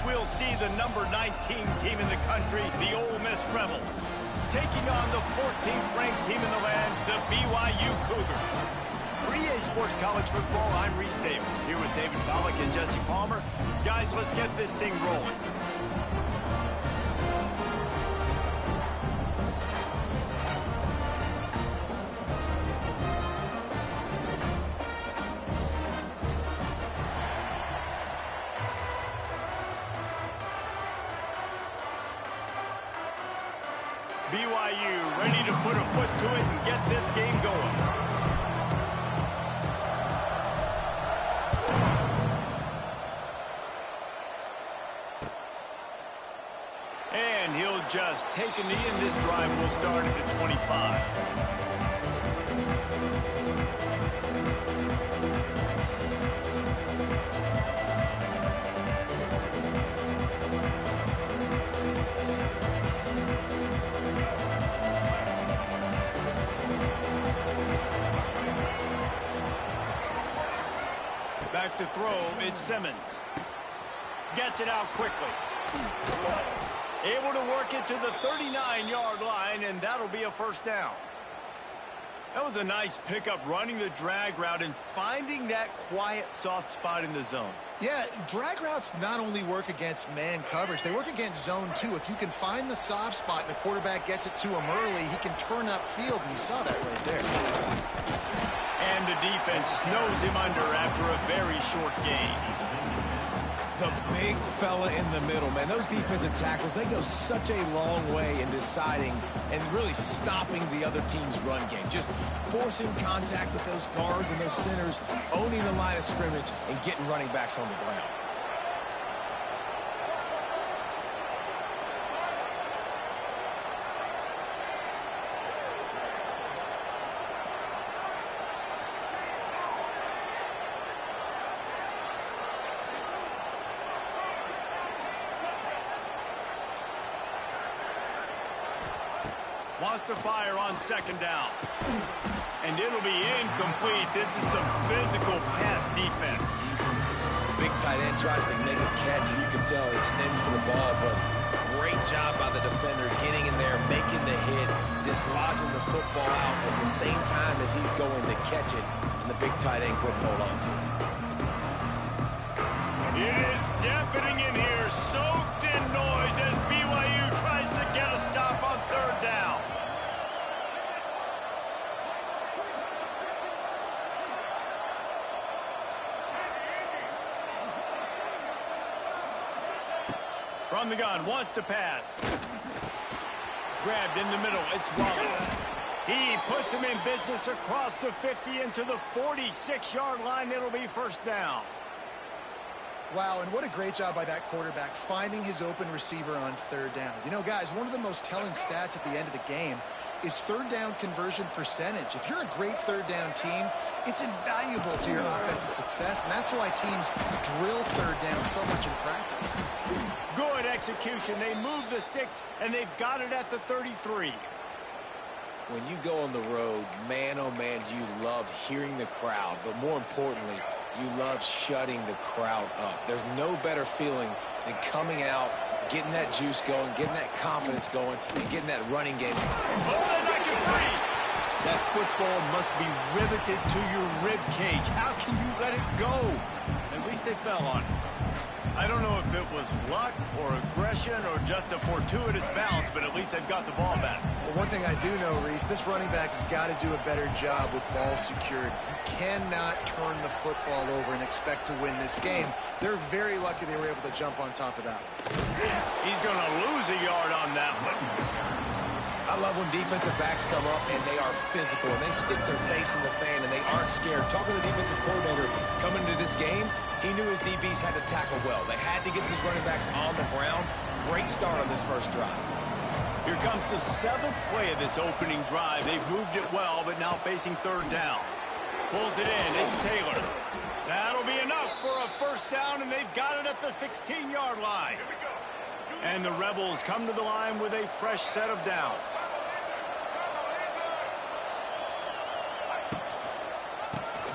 we'll see the number 19 team in the country, the Ole Miss Rebels, taking on the 14th ranked team in the land, the BYU Cougars. For EA Sports College Football, I'm Reese Davis, here with David Pollack and Jesse Palmer. Guys, let's get this thing rolling. BYU ready to put a foot to it and get this game going. And he'll just take a knee, and this drive will start at the 25. Back to throw, it's Simmons. Gets it out quickly. Able to work it to the 39-yard line, and that'll be a first down. That was a nice pickup, running the drag route and finding that quiet, soft spot in the zone. Yeah, drag routes not only work against man coverage, they work against zone too. If you can find the soft spot and the quarterback gets it to him early, he can turn upfield, and you saw that right there. And the defense snows him under after a very short gain. The big fella in the middle, man. Those defensive tackles, they go such a long way in deciding and really stopping the other team's run game. Just forcing contact with those guards and those centers, owning the line of scrimmage, and getting running backs on the ground. Wants to fire on second down. And it'll be incomplete. This is some physical pass defense. Big tight end tries to make a catch, and you can tell he extends for the ball, but great job by the defender getting in there, making the hit, dislodging the football out at the same time as he's going to catch it, and the big tight end couldn't hold on to it. It is deafening in here, soaked in noise as BYU tries to get a stop on third down. From the gun, wants to pass. Grabbed in the middle, it's Wallace. He puts him in business across the 50 into the 46-yard line. It'll be first down. Wow, and what a great job by that quarterback finding his open receiver on third down. You know, guys, one of the most telling stats at the end of the game is third down conversion percentage. If you're a great third down team, it's invaluable to your offensive success, and that's why teams drill third down so much in practice. Good execution. They move the sticks, and they've got it at the 33. When you go on the road, man, oh man, do you love hearing the crowd, but more importantly, you love shutting the crowd up. There's no better feeling than coming out, getting that juice going, getting that confidence going, and getting that running game. Oh, they make it free. That football must be riveted to your rib cage. How can you let it go? At least they fell on it. I don't know if it was luck or aggression or just a fortuitous bounce, but at least they've got the ball back. Well, one thing I do know, Reese, this running back has got to do a better job with ball security. You cannot turn the football over and expect to win this game. They're very lucky they were able to jump on top of that. He's going to lose a yard on that one. I love when defensive backs come up and they are physical and they stick their face in the fan and they aren't scared. Talking to the defensive coordinator coming into this game, he knew his DBs had to tackle well. They had to get these running backs on the ground. Great start on this first drive. Here comes the 7th play of this opening drive. They've moved it well, but now facing third down. Pulls it in. It's Taylor. That'll be enough for a first down, and they've got it at the 16-yard line. And the Rebels come to the line with a fresh set of downs.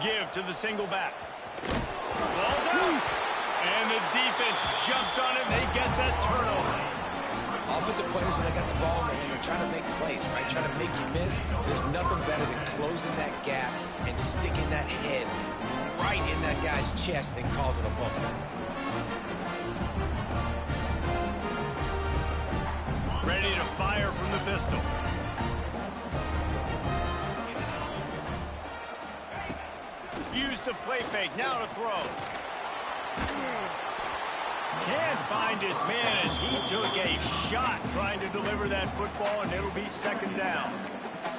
Give to the single back. Ball's out. And the defense jumps on it, and they get that turnover. Offensive players, when they got the ball in their hand, they're trying to make plays, right? Trying to make you miss. There's nothing better than closing that gap and sticking that head right in that guy's chest and causing a fumble. Ready to fire from the pistol. Use the play fake, now to throw. Can't find his man as he took a shot trying to deliver that football, and it'll be second down.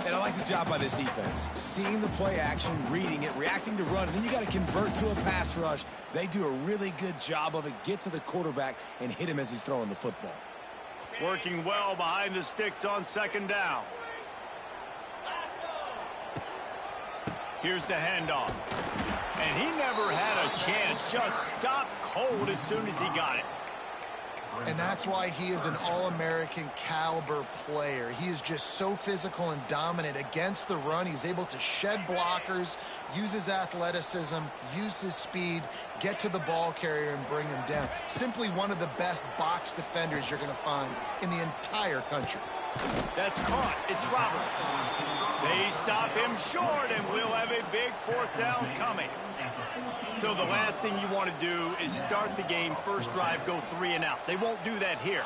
And I like the job by this defense. Seeing the play action, reading it, reacting to run, and then you got to convert to a pass rush. They do a really good job of it. Get to the quarterback and hit him as he's throwing the football. Working well behind the sticks on second down. Here's the handoff. And he never had a chance. Just stopped cold as soon as he got it. And that's why he is an All-American caliber player. He is just so physical and dominant against the run. He's able to shed blockers, use his athleticism, use his speed, get to the ball carrier and bring him down. Simply one of the best box defenders you're going to find in the entire country. That's caught. It's Roberts. They stop him short, and we'll have a big fourth down coming. So the last thing you want to do is start the game, first drive, go 3 and out. They won't do that here.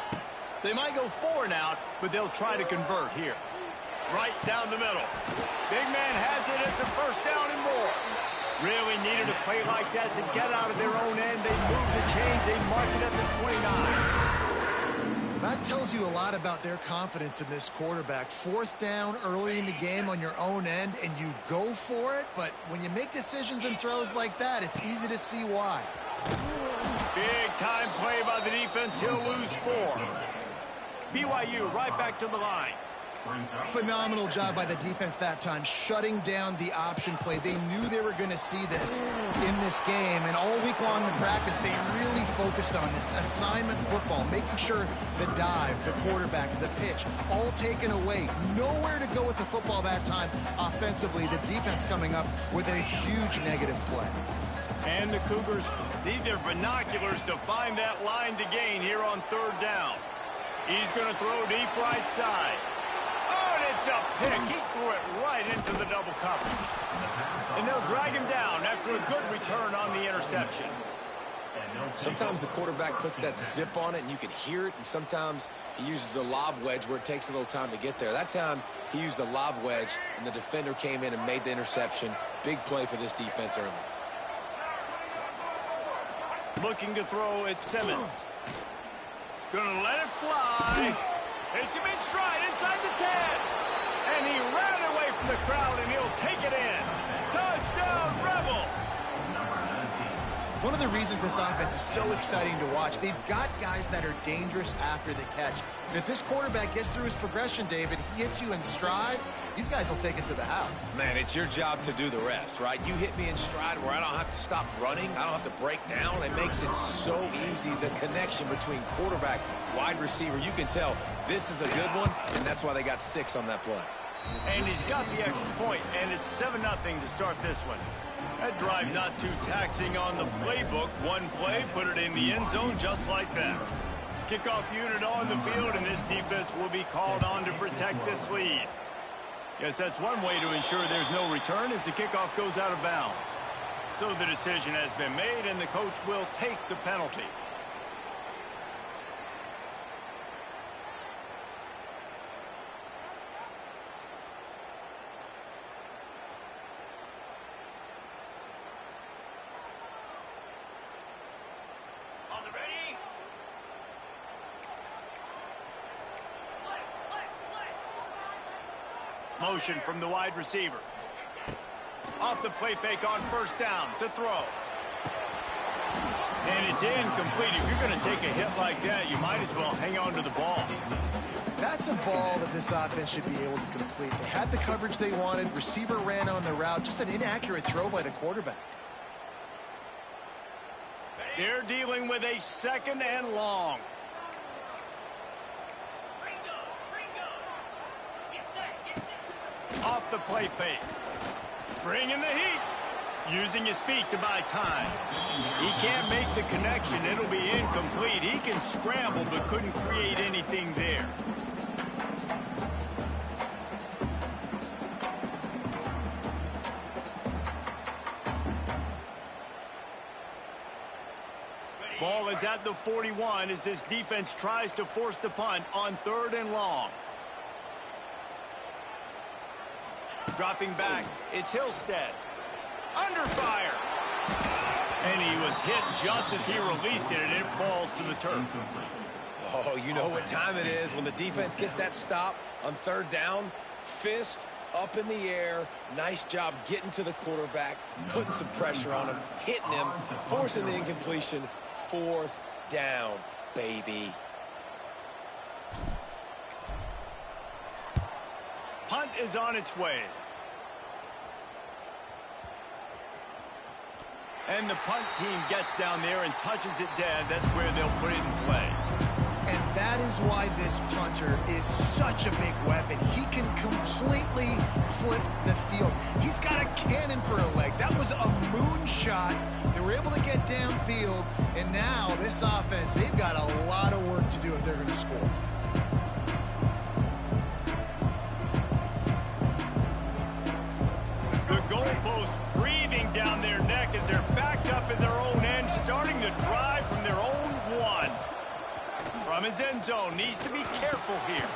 They might go 4 and out, but they'll try to convert here. Right down the middle. Big man has it. It's a first down and more. Really needed a play like that to get out of their own end. They move the chains. They mark it at the 29. That tells you a lot about their confidence in this quarterback. Fourth down early in the game on your own end, and you go for it. But when you make decisions and throws like that, it's easy to see why. Big time play by the defense. He'll lose 4. BYU right back to the line. Phenomenal job by the defense that time, shutting down the option play. They knew they were going to see this in this game, and all week long in practice, they really focused on this assignment football, making sure the dive, the quarterback, the pitch, all taken away. Nowhere to go with the football that time offensively. The defense coming up with a huge negative play. And the Cougars need their binoculars to find that line to gain here on third down. He's going to throw deep right side. Oh, and it's a pick. He threw it right into the double coverage. And they'll drag him down after a good return on the interception. Sometimes the quarterback puts that zip on it and you can hear it, and sometimes he uses the lob wedge where it takes a little time to get there. That time he used the lob wedge and the defender came in and made the interception. Big play for this defense early. Looking to throw at Simmons. Gonna let it fly. Hits him in stride inside the 10. And he ran away from the crowd, and he'll take it in. Touchdown, Rebels. One of the reasons this offense is so exciting to watch, they've got guys that are dangerous after the catch. And if this quarterback gets through his progression, David, he hits you in stride, these guys will take it to the house. Man, it's your job to do the rest, right? You hit me in stride where I don't have to stop running. I don't have to break down. It makes it so easy, the connection between quarterback, wide receiver. You can tell this is a good one, and that's why they got 6 on that play. And he's got the extra point, and it's 7-0 to start this one. That drive not too taxing on the playbook. One play, put it in the end zone just like that. Kickoff unit on the field, and this defense will be called on to protect this lead. Yes, that's one way to ensure there's no return as the kickoff goes out of bounds. So the decision has been made, and the coach will take the penalty. Motion from the wide receiver. Off the play fake on first down to throw. And it's incomplete. If you're going to take a hit like that, you might as well hang on to the ball. That's a ball that this offense should be able to complete. They had the coverage they wanted. Receiver ran on the route. Just an inaccurate throw by the quarterback. They're dealing with a 2nd and long. Off the play fake. Bringing the heat. Using his feet to buy time. He can't make the connection. It'll be incomplete. He can scramble but couldn't create anything there. Ball is at the 41 as this defense tries to force the punt on 3rd and long. Dropping back, it's Hillstead. Under fire. And he was hit just as he released it, and it falls to the turf. Oh, you know what time it is when the defense gets that stop on 3rd down. Fist up in the air. Nice job getting to the quarterback, putting some pressure on him, hitting him, forcing the incompletion. 4th down, baby. Punt is on its way. And the punt team gets down there and touches it dead. That's where they'll put it in play. And that is why this punter is such a big weapon. He can completely flip the field. He's got a cannon for a leg. That was a moonshot. They were able to get downfield, and now this offense, they've got a lot of work to do if they're going to score. The goalpost breathing down their neck as they're backed up in their own end, starting the drive from their own 1. From his end zone, needs to be careful here.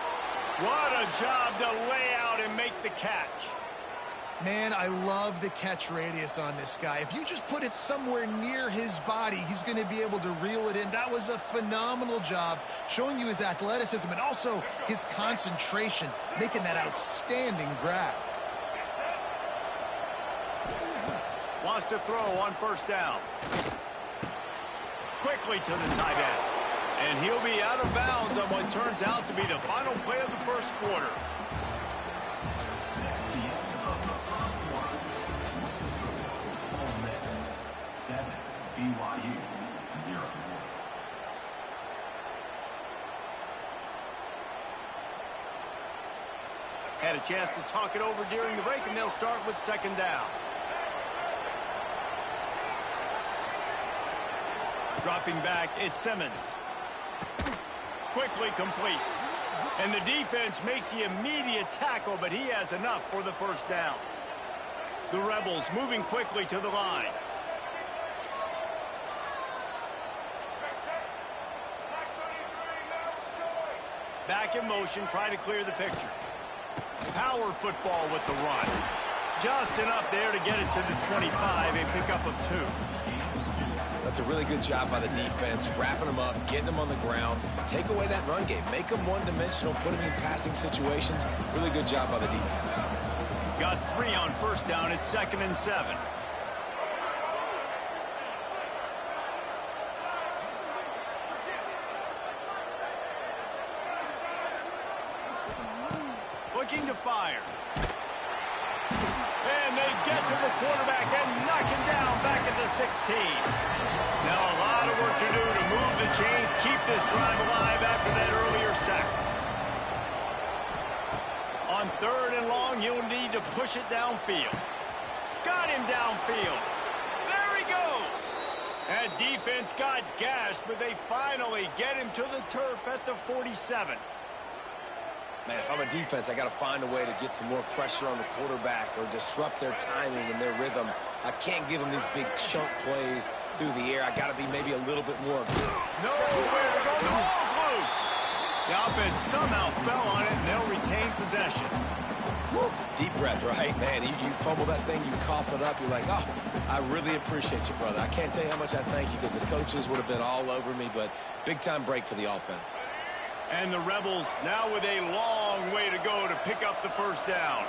What a job to lay out and make the catch. Man, I love the catch radius on this guy. If you just put it somewhere near his body, he's going to be able to reel it in. That was a phenomenal job, showing you his athleticism and also his concentration, making that outstanding grab. Wants to throw on 1st down. Quickly to the tight end. And he'll be out of bounds on what turns out to be the final play of the 1st quarter. BYU 0. Had a chance to talk it over during the break, and they'll start with 2nd down. Dropping back, it's Simmons. Quickly complete. And the defense makes the immediate tackle, but he has enough for the 1st down. The Rebels moving quickly to the line. Back in motion, trying to clear the picture. Power football with the run. Just enough there to get it to the 25, a pickup of 2. That's a really good job by the defense, wrapping them up, getting them on the ground. Take away that run game. Make them one-dimensional, put them in passing situations. Really good job by the defense. Got 3 on 1st down. It's 2nd and 7. Looking to fire. And they get to the quarterback and knock him down back at the 16. Now a lot of work to do to move the chains, keep this drive alive after that earlier sack. On 3rd and long, you'll need to push it downfield. Got him downfield. There he goes. That defense got gashed, but they finally get him to the turf at the 47. Man, if I'm a defense, I got to find a way to get some more pressure on the quarterback or disrupt their timing and their rhythm. I can't give them these big chunk plays through the air. I got to be maybe a little bit more. Nowhere to go. The ball's loose. The offense somehow fell on it, and they'll retain possession. Woo. Deep breath, right? Man, you fumble that thing, you cough it up, you're like, oh, I really appreciate you, brother. I can't tell you how much I thank you because the coaches would have been all over me, but big-time break for the offense. And the Rebels now with a long way to go to pick up the 1st down.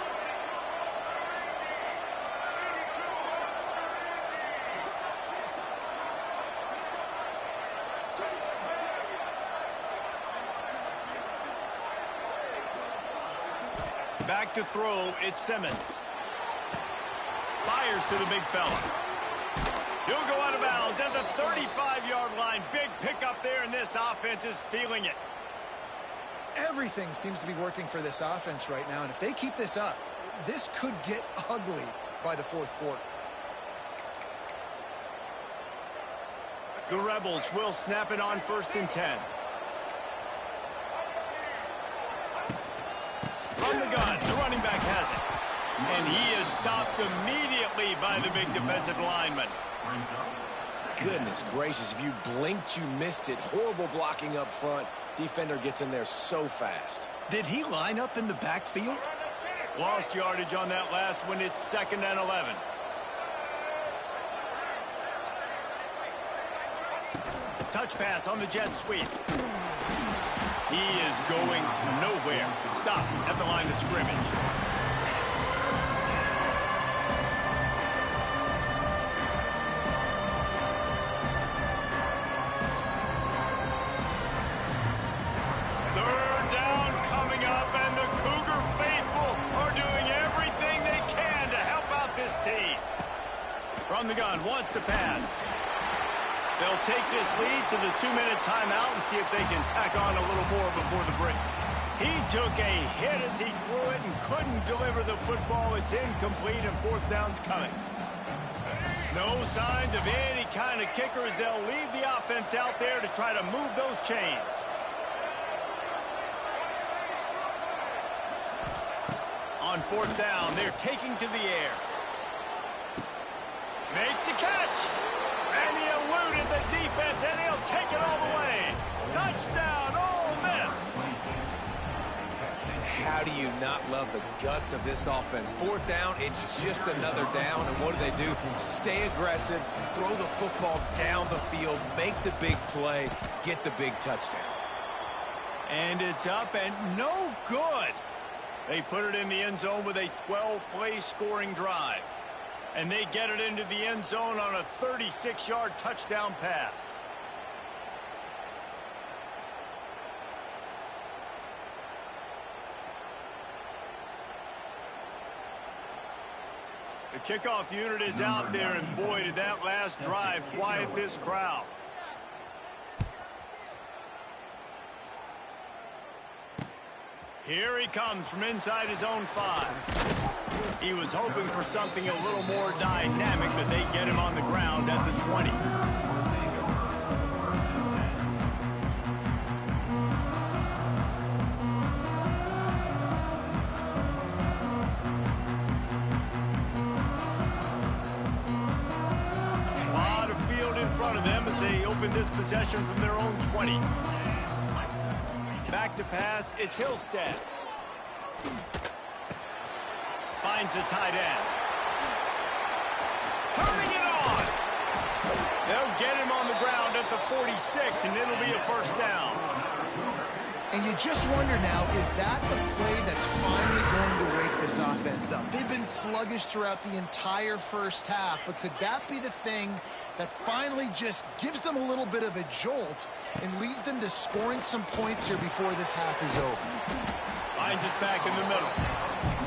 Back to throw, it's Simmons. Fires to the big fella. He'll go out of bounds at the 35-yard line. Big pickup there, and this offense is feeling it. Everything seems to be working for this offense right now, and if they keep this up, this could get ugly by the 4th quarter. The Rebels will snap it on 1st and 10. From the gun, the running back has it. And he is stopped immediately by the big defensive lineman. Goodness gracious, if you blinked, you missed it. Horrible blocking up front. Defender gets in there so fast. Did he line up in the backfield? Lost yardage on that last one. It's 2nd and 11. Touch pass on the jet sweep. He is going nowhere. Stop at the line of scrimmage. Third down coming up, and the Cougar faithful are doing everything they can to help out this team. From the gun, wants to pass. They'll take this lead to the 2-minute timeout and see if they can tack on a little more before the break. He took a hit as he threw it and couldn't deliver the football. It's incomplete and 4th down's coming. No signs of any kind of kicker as they'll leave the offense out there to try to move those chains. On 4th down, they're taking to the air. Makes the catch. And he eluded the defense, and he'll take it all the way. Touchdown, Ole Miss. And how do you not love the guts of this offense? 4th down, it's just another down, and what do? Stay aggressive, throw the football down the field, make the big play, get the big touchdown. And it's up and no good. They put it in the end zone with a 12-play scoring drive. And they get it into the end zone on a 36-yard touchdown pass. The kickoff unit is out there, and boy, did that last drive quiet this crowd. Here he comes from inside his own 5. He was hoping for something a little more dynamic, but they get him on the ground at the 20. A lot of field in front of them as they open this possession from their own 20. Back to pass, it's Hillstead. Finds the tight end. Turning it on. They'll get him on the ground at the 46, and it'll be a 1st down. And you just wonder now, is that the play that's finally going to wake this offense up? They've been sluggish throughout the entire 1st half, but could that be the thing that finally just gives them a little bit of a jolt and leads them to scoring some points here before this half is over? Finds us back in the middle.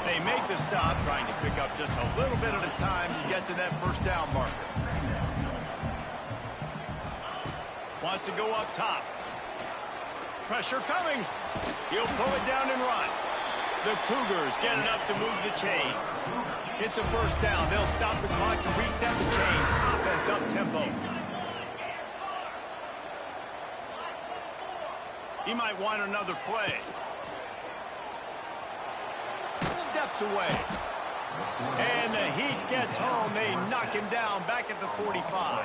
They make the stop, trying to pick up just a little bit at a time to get to that 1st down marker. Wants to go up top. Pressure coming. He'll pull it down and run. The Cougars get enough to move the chains. It's a 1st down. They'll stop the clock and reset the chains. Offense up tempo. He might want another play. Steps away. And the Heat gets home. They knock him down back at the 45.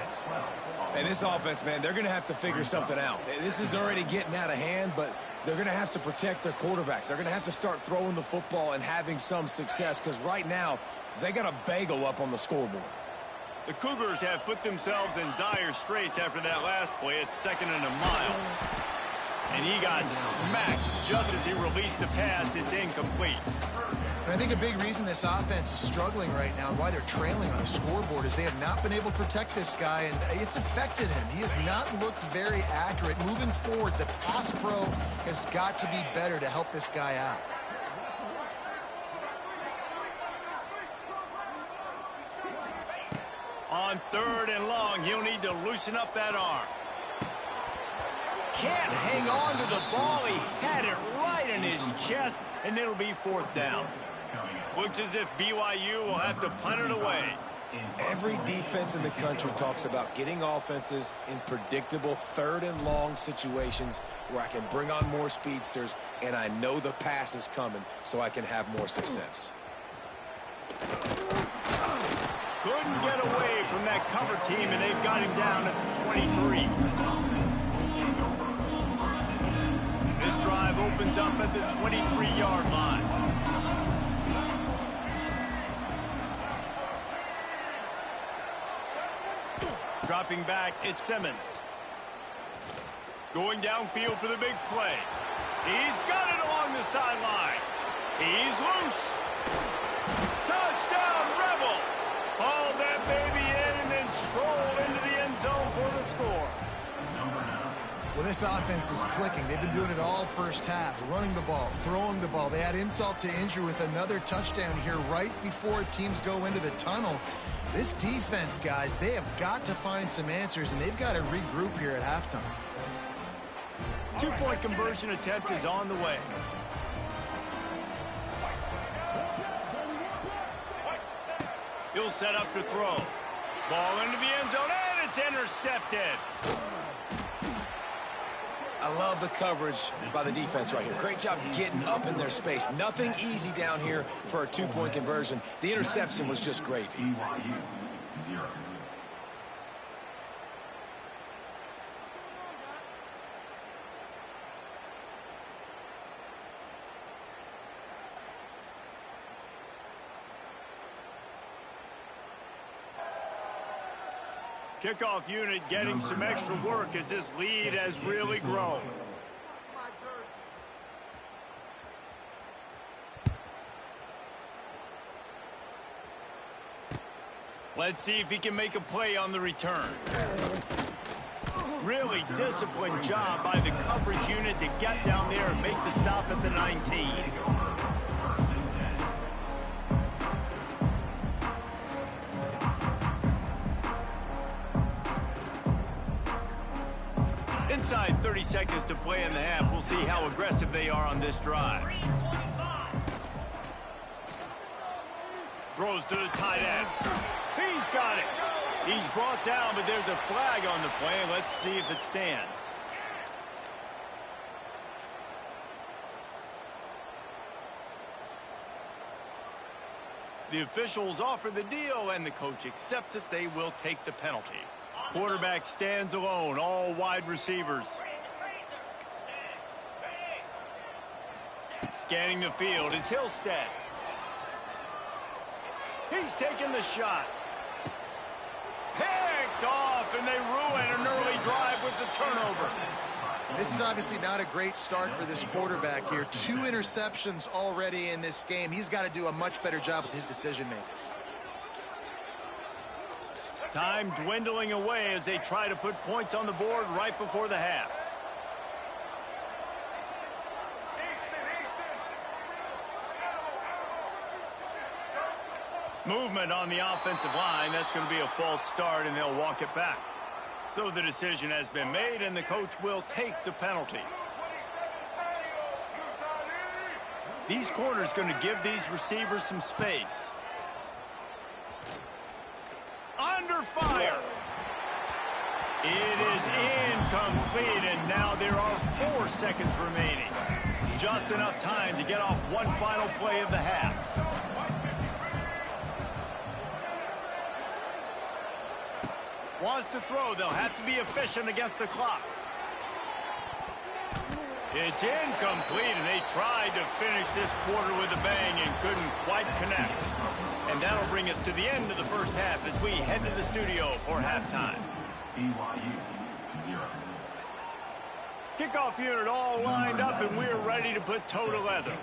And this offense, man, they're going to have to figure something out. This is already getting out of hand, but they're going to have to protect their quarterback. They're going to have to start throwing the football and having some success, because right now they got a bagel up on the scoreboard. The Cougars have put themselves in dire straits after that last play. It's 2nd and a mile. And he got smacked just as he released the pass. It's incomplete. And I think a big reason this offense is struggling right now and why they're trailing on the scoreboard is they have not been able to protect this guy, and it's affected him. He has not looked very accurate. Moving forward, the pass pro has got to be better to help this guy out. On 3rd and long, he'll need to loosen up that arm. Can't hang on to the ball. He had it right in his chest, and it'll be 4th down. Looks as if BYU will have to punt it away. Every defense in the country talks about getting offenses in predictable third and long situations where I can bring on more speedsters and I know the pass is coming so I can have more success. Couldn't get away from that cover team, and they've got him down at the 23. This drive opens up at the 23-yard line. Dropping back, it's Simmons. Going downfield for the big play. He's got it along the sideline. He's loose. Touchdown, Rebels! Haul that baby in and then stroll into the end zone for the score. Well, this offense is clicking. They've been doing it all first half, running the ball, throwing the ball. They add insult to injury with another touchdown here right before teams go into the tunnel. This defense, guys, they have got to find some answers, and they've got to regroup here at halftime. Two-point conversion attempt is on the way. He'll set up to throw. Ball into the end zone, and it's intercepted. I love the coverage by the defense right here. Great job getting up in their space. Nothing easy down here for a two-point conversion. The interception was just gravy. Kickoff unit getting some extra work as this lead has really grown. Let's see if he can make a play on the return. Really disciplined job by the coverage unit to get down there and make the stop at the 19. Inside 30 seconds to play in the half. We'll see how aggressive they are on this drive. Throws to the tight end. He's got it. He's brought down, but there's a flag on the play. Let's see if it stands. The officials offer the deal, and the coach accepts it. They will take the penalty. Quarterback stands alone, all wide receivers. Scanning the field, it's Hillstead. He's taking the shot. Picked off, and they ruin an early drive with the turnover. This is obviously not a great start for this quarterback here. 2 interceptions already in this game. He's got to do a much better job with his decision-making. Time dwindling away as they try to put points on the board right before the half. Movement on the offensive line. That's going to be a false start, and they'll walk it back. So the decision has been made, and the coach will take the penalty. These corners going to give these receivers some space. Under fire. It is incomplete, and now there are 4 seconds remaining. Just enough time to get off one final play of the half. Wants to throw. They'll have to be efficient against the clock. It's incomplete, and they tried to finish this quarter with a bang and couldn't quite connect. And that'll bring us to the end of the first half as we head to the studio for halftime. BYU 0. Kickoff unit all lined up, and we're ready to put toe to leather.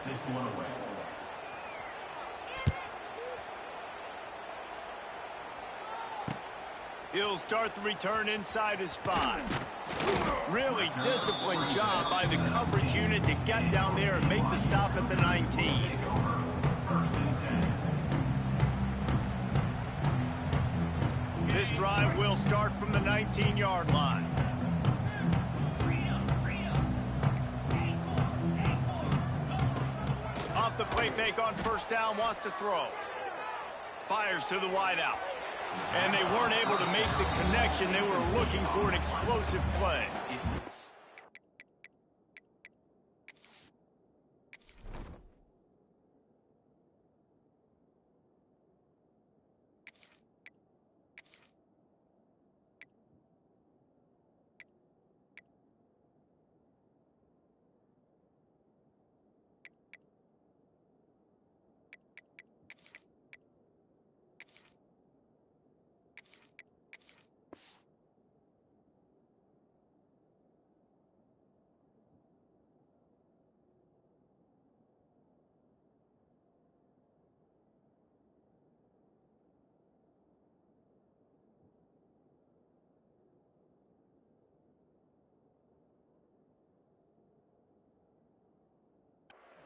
He'll start the return inside his 5. Really disciplined job by the coverage unit to get down there and make the stop at the 19. This drive will start from the 19-yard line. Off the play fake on first down, wants to throw. Fires to the wideout. And they weren't able to make the connection. They were looking for an explosive play.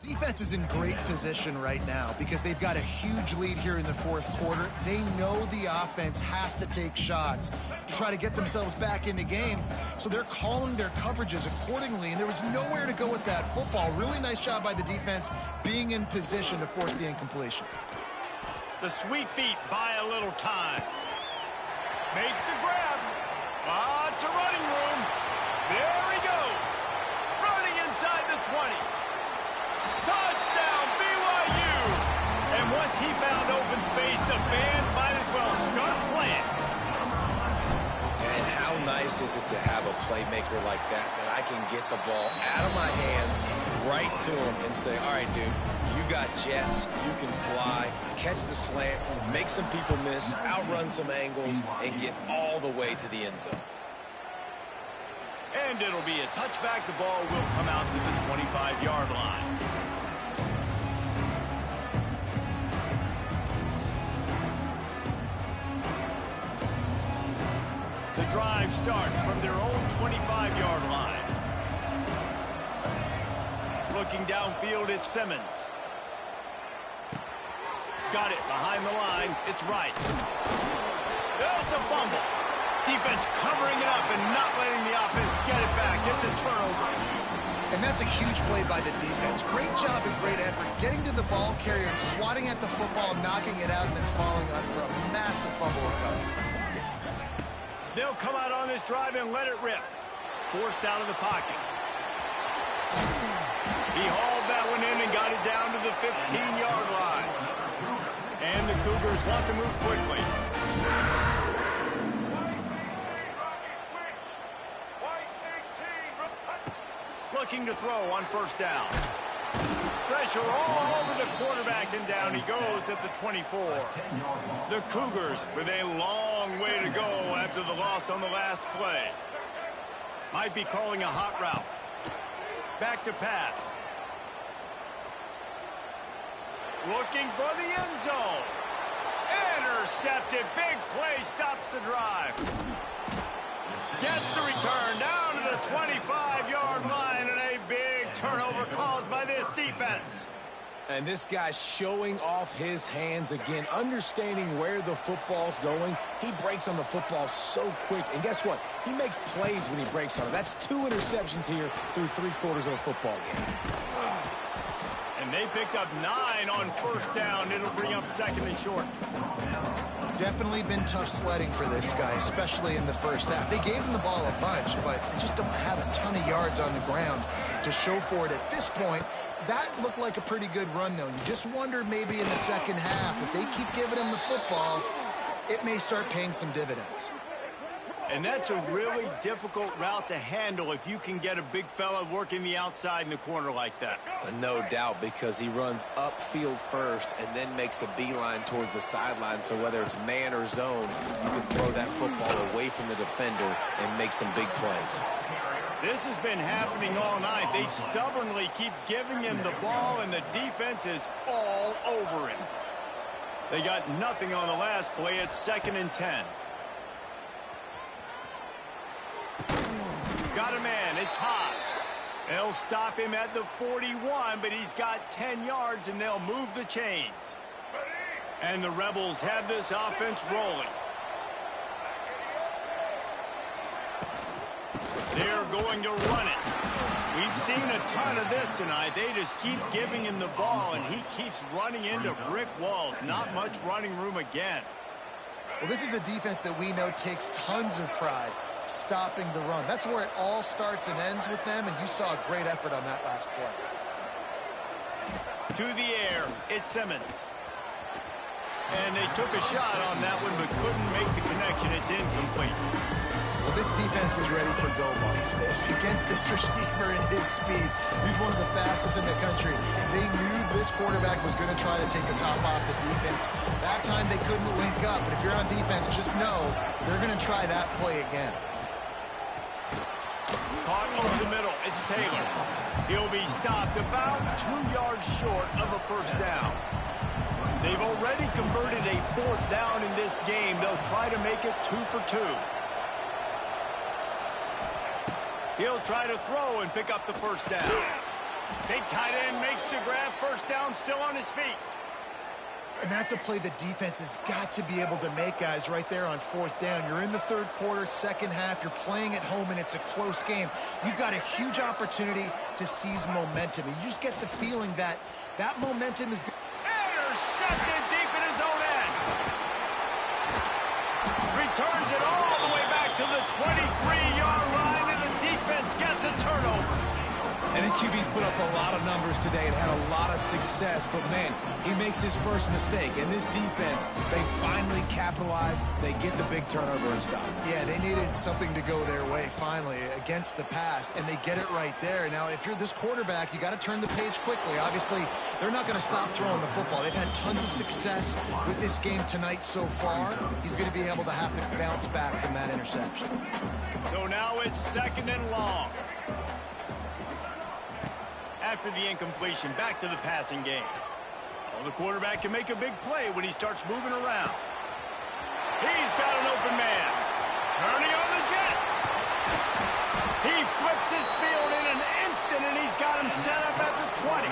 Defense is in great position right now because they've got a huge lead here in the fourth quarter. They know the offense has to take shots to try to get themselves back in the game, so they're calling their coverages accordingly, and there was nowhere to go with that football. Really nice job by the defense being in position to force the incompletion. The sweet feet buy a little time. Makes the grab. Lots of running room. There he goes. Running inside the 20. Touchdown, BYU! And once he found open space, the band might as well start playing. And how nice is it to have a playmaker like that I can get the ball out of my hands right to him and say, all right, dude, you got jets, you can fly, catch the slant, make some people miss, outrun some angles, and get all the way to the end zone. And it'll be a touchback. The ball will come out to the 25-yard line. The drive starts from their own 25-yard line. Looking downfield, it's Simmons. Got it behind the line. It's Wright. That's a fumble. Defense covering it up and not letting the offense get it back. It's a turnover. And that's a huge play by the defense. Great job and great effort getting to the ball carrier and swatting at the football, knocking it out, and then falling on for a massive fumble recovery. They'll come out on this drive and let it rip. Forced out of the pocket. He hauled that one in and got it down to the 15-yard line. And the Cougars want to move quickly. Looking to throw on first down. Pressure all over the quarterback, and down he goes at the 24. The Cougars with a long way to go after the loss on the last play. Might be calling a hot route. Back to pass. Looking for the end zone. Intercepted. Big play stops the drive. Gets the return down to the 25-yard line, and a big turnover caused by this defense. And this guy's showing off his hands again, understanding where the football's going. He breaks on the football so quick, and guess what? He makes plays when he breaks on it. That's 2 interceptions here through 3 quarters of a football game. And they picked up 9 on first down. It'll bring up second and short. Definitely been tough sledding for this guy, especially in the first half. They gave him the ball a bunch, but they just don't have a ton of yards on the ground to show for it at this point. That looked like a pretty good run, though. You just wonder maybe in the second half, if they keep giving him the football, it may start paying some dividends. And that's a really difficult route to handle if you can get a big fella working the outside in the corner like that. No doubt, because he runs upfield first and then makes a beeline towards the sideline. So whether it's man or zone, you can throw that football away from the defender and make some big plays. This has been happening all night. They stubbornly keep giving him the ball, and the defense is all over him. They got nothing on the last play. It's 2nd and 10. Got a man. It's Haas. They'll stop him at the 41, but he's got 10 yards, and they'll move the chains. And the Rebels have this offense rolling. They're going to run it. We've seen a ton of this tonight. They just keep giving him the ball, and he keeps running into brick walls. Not much running room again. Well, this is a defense that we know takes tons of pride stopping the run. That's where it all starts and ends with them, and you saw a great effort on that last play. To the air, it's Simmons. And they took a shot on that one, but couldn't make the connection. It's incomplete. Well, this defense was ready for go balls. Against this receiver and his speed, he's one of the fastest in the country. They knew this quarterback was going to try to take the top off the defense. That time they couldn't link up, but if you're on defense, just know they're going to try that play again. Caught over the middle. It's Taylor. He'll be stopped about 2 yards short of a first down. They've already converted a fourth down in this game. They'll try to make it 2 for 2. He'll try to throw and pick up the first down. Big tight end makes the grab. First down, still on his feet. And that's a play the defense has got to be able to make, guys, right there on fourth down. You're in the third quarter, second half. You're playing at home, and it's a close game. You've got a huge opportunity to seize momentum. And you just get the feeling that that momentum is... Intercepted deep in his own end. Returns it all the way back to the 23-yard line, and the defense gets a turnover. And his QB's put up a lot of numbers today and had a lot of success. But, man, he makes his first mistake. And this defense, they finally capitalize. They get the big turnover and stop. Yeah, they needed something to go their way, finally, against the pass. And they get it right there. Now, if you're this quarterback, you got to turn the page quickly. Obviously, they're not going to stop throwing the football. They've had tons of success with this game tonight so far. He's going to be able to have to bounce back from that interception. So now it's second and long. After the incompletion, back to the passing game. Well, the quarterback can make a big play when he starts moving around. He's got an open man. Turning on the Jets. He flips his field in an instant, and he's got him set up at the 20.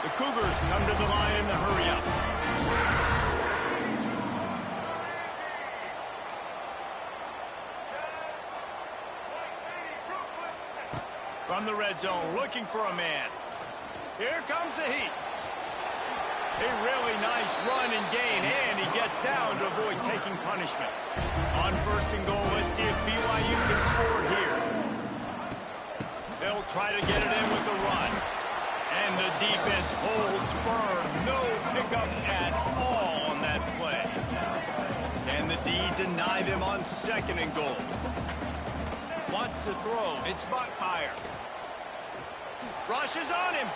The Cougars come to the line in the hurry up. From the red zone, looking for a man. Here comes the heat. A really nice run and gain, and he gets down to avoid taking punishment. On first and goal, let's see if BYU can score here. They'll try to get it in with the run. And the defense holds firm. No pickup at all on that play. Can the D deny them on second and goal? Wants to throw. It's Buckmeyer. Rushes on him.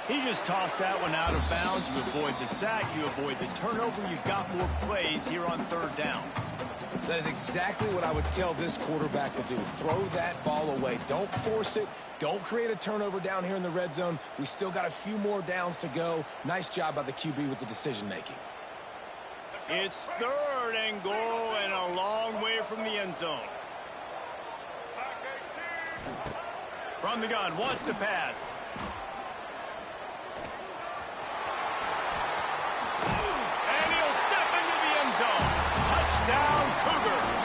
He just tossed that one out of bounds. You avoid the sack. You avoid the turnover. You've got more plays here on third down. That is exactly what I would tell this quarterback to do. Throw that ball away. Don't force it. Don't create a turnover down here in the red zone. We still got a few more downs to go. Nice job by the QB with the decision-making. It's third and goal and a long way from the end zone. From the gun, wants to pass. And he'll step into the end zone. Touchdown, Cougars.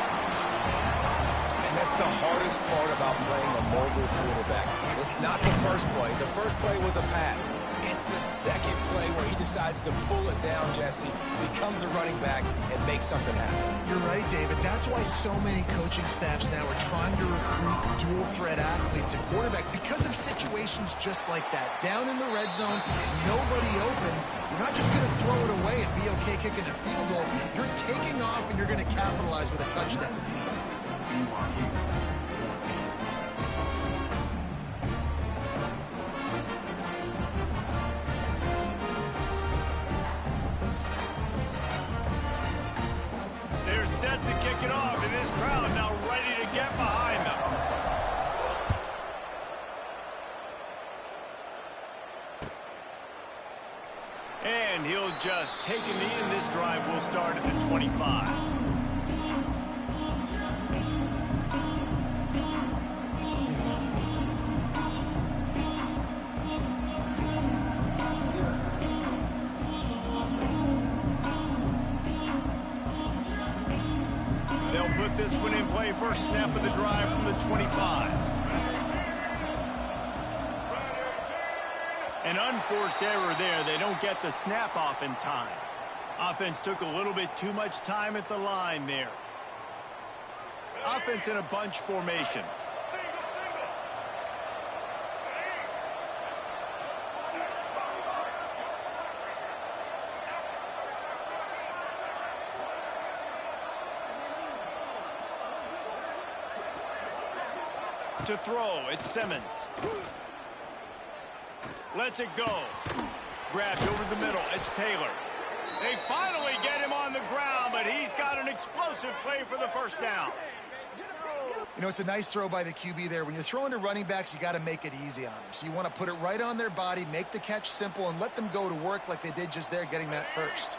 And that's the hardest part about playing a mobile quarterback. It's not the first play. The first play was a pass. It's the second play where he decides to pull it down, Jesse, becomes a running back, and makes something happen. You're right, David. That's why so many coaching staffs now are trying to recruit dual-threat athletes at quarterback because of situations just like that. Down in the red zone, nobody open. You're not just going to throw it away and be okay kicking a field goal. You're taking off, and you're going to capitalize with a touchdown. They're set to kick it off, and this crowd now ready to get behind them. And he'll just take a knee, and this drive will start at the 25. They'll put this one in play. First snap of the drive from the 25. An unforced error there. They don't get the snap off in time. Offense took a little bit too much time at the line there. Offense in a bunch formation. To throw, it's Simmons. Lets it go. Grabbed over the middle, it's Taylor. They finally get him on the ground, but he's got an explosive play for the first down. You know, it's a nice throw by the QB there. When you're throwing to running backs, you got to make it easy on them. So you want to put it right on their body, make the catch simple, and let them go to work like they did just there, getting that first.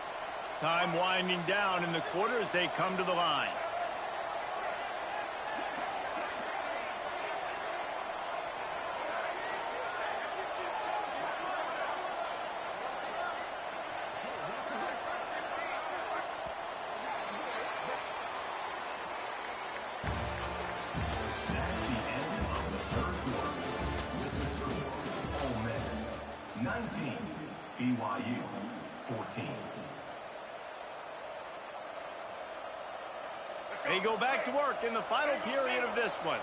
Time winding down in the quarter as they come to the line. BYU 14. They go back to work in the final period of this one.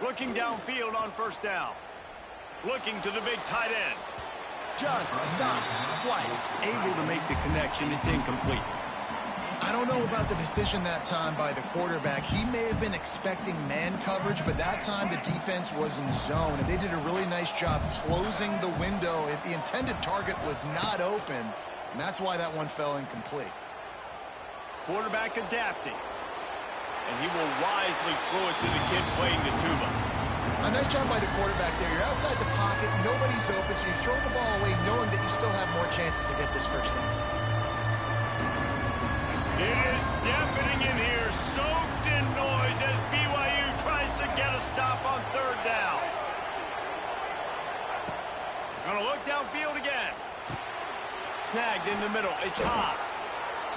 Looking downfield on first down. Looking to the big tight end. Just not quite able to make the connection. It's incomplete. I don't know about the decision that time by the quarterback. He may have been expecting man coverage, but that time the defense was in zone, and they did a really nice job closing the window. The intended target was not open, and that's why that one fell incomplete. Quarterback adapting, and he will wisely throw it to the kid playing the tuba. A nice job by the quarterback there. You're outside the pocket, nobody's open, so you throw the ball away knowing that you still have more chances to get this first down. It is deafening in here, soaked in noise as BYU tries to get a stop on third down. Gonna look downfield again. Snagged in the middle, it's Haas.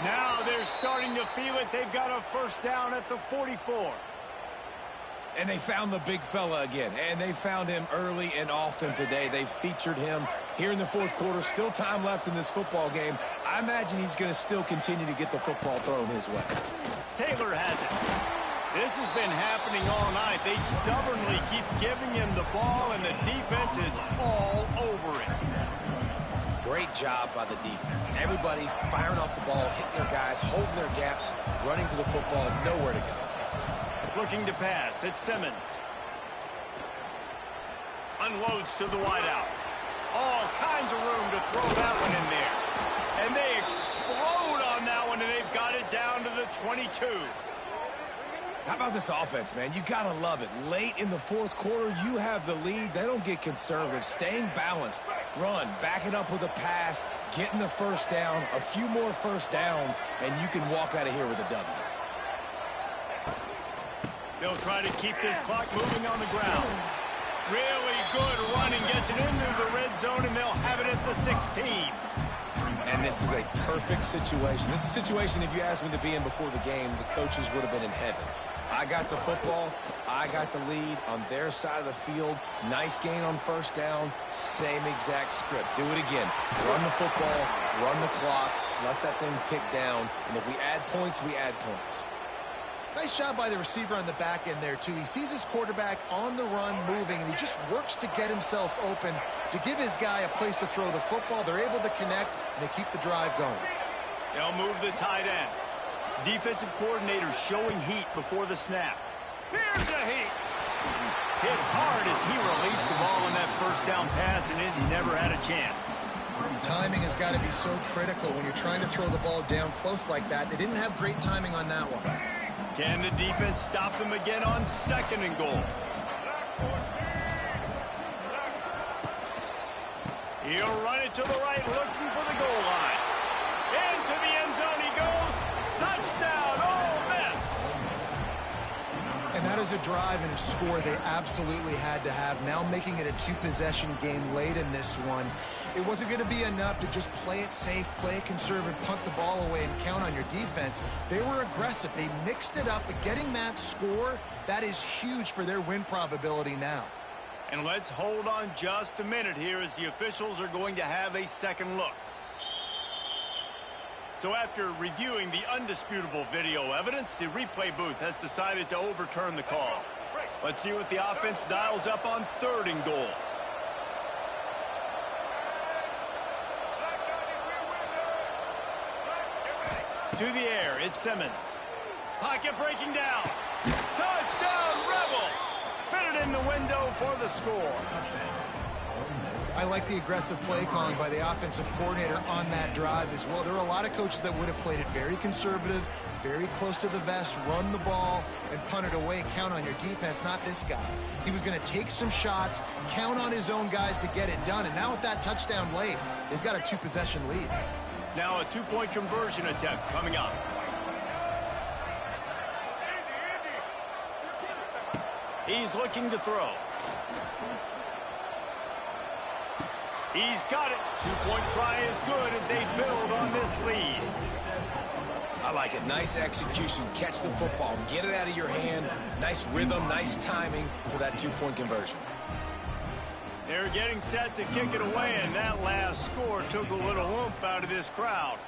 Now they're starting to feel it. They've got a first down at the 44. And they found the big fella again, and they found him early and often today. They featured him here in the fourth quarter. Still time left in this football game. I imagine he's going to still continue to get the football thrown his way. Taylor has it. This has been happening all night. They stubbornly keep giving him the ball, and the defense is all over it. Great job by the defense. Everybody firing off the ball, hitting their guys, holding their gaps, running to the football, nowhere to go. Looking to pass, it's Simmons. Unloads to the wideout. All kinds of room to throw that one in there. And they explode on that one, and they've got it down to the 22. How about this offense, man? You got to love it. Late in the fourth quarter, you have the lead. They don't get conservative. Staying balanced. Run, back it up with a pass, getting the first down, a few more first downs, and you can walk out of here with a W. They'll try to keep this clock moving on the ground. Really good running, gets it into the red zone, and they'll have it at the 16. And this is a perfect situation. This is a situation, if you asked me to be in before the game, the coaches would have been in heaven. I got the football. I got the lead on their side of the field. Nice gain on first down. Same exact script. Do it again. Run the football, run the clock, let that thing tick down. And if we add points, we add points. Nice job by the receiver on the back end there, too. He sees his quarterback on the run moving, and he just works to get himself open to give his guy a place to throw the football. They're able to connect, and they keep the drive going. They'll move the tight end. Defensive coordinator showing heat before the snap. Here's the heat. Hit hard as he released the ball on that first down pass, and it never had a chance. Timing has got to be so critical when you're trying to throw the ball down close like that. They didn't have great timing on that one. Can the defense stop them again on second and goal? He'll run it to the right, looking for the goal line. Into the end zone he goes. Touchdown, Ole Miss! And that is a drive and a score they absolutely had to have. Now making it a two-possession game late in this one. It wasn't going to be enough to just play it safe, play it conservative, punt the ball away, and count on your defense. They were aggressive. They mixed it up, but getting that score, that is huge for their win probability now. And let's hold on just a minute here as the officials are going to have a second look. So after reviewing the undisputable video evidence, the replay booth has decided to overturn the call. Let's see what the offense dials up on 3rd and goal. To the air, it's Simmons. Pocket breaking down. Touchdown, Rebels! Fitted in the window for the score. I like the aggressive play calling by the offensive coordinator on that drive as well. There are a lot of coaches that would have played it very conservative, very close to the vest, run the ball, and punt it away. Count on your defense, not this guy. He was going to take some shots, count on his own guys to get it done. And now with that touchdown late, they've got a 2-possession lead. Now a 2-point conversion attempt coming up. He's looking to throw. He's got it. 2-point try is good as they build on this lead. I like it. Nice execution. Catch the football. Get it out of your hand. Nice rhythm, nice timing for that 2-point conversion. They're getting set to kick it away, and that last score took a little oomph out of this crowd.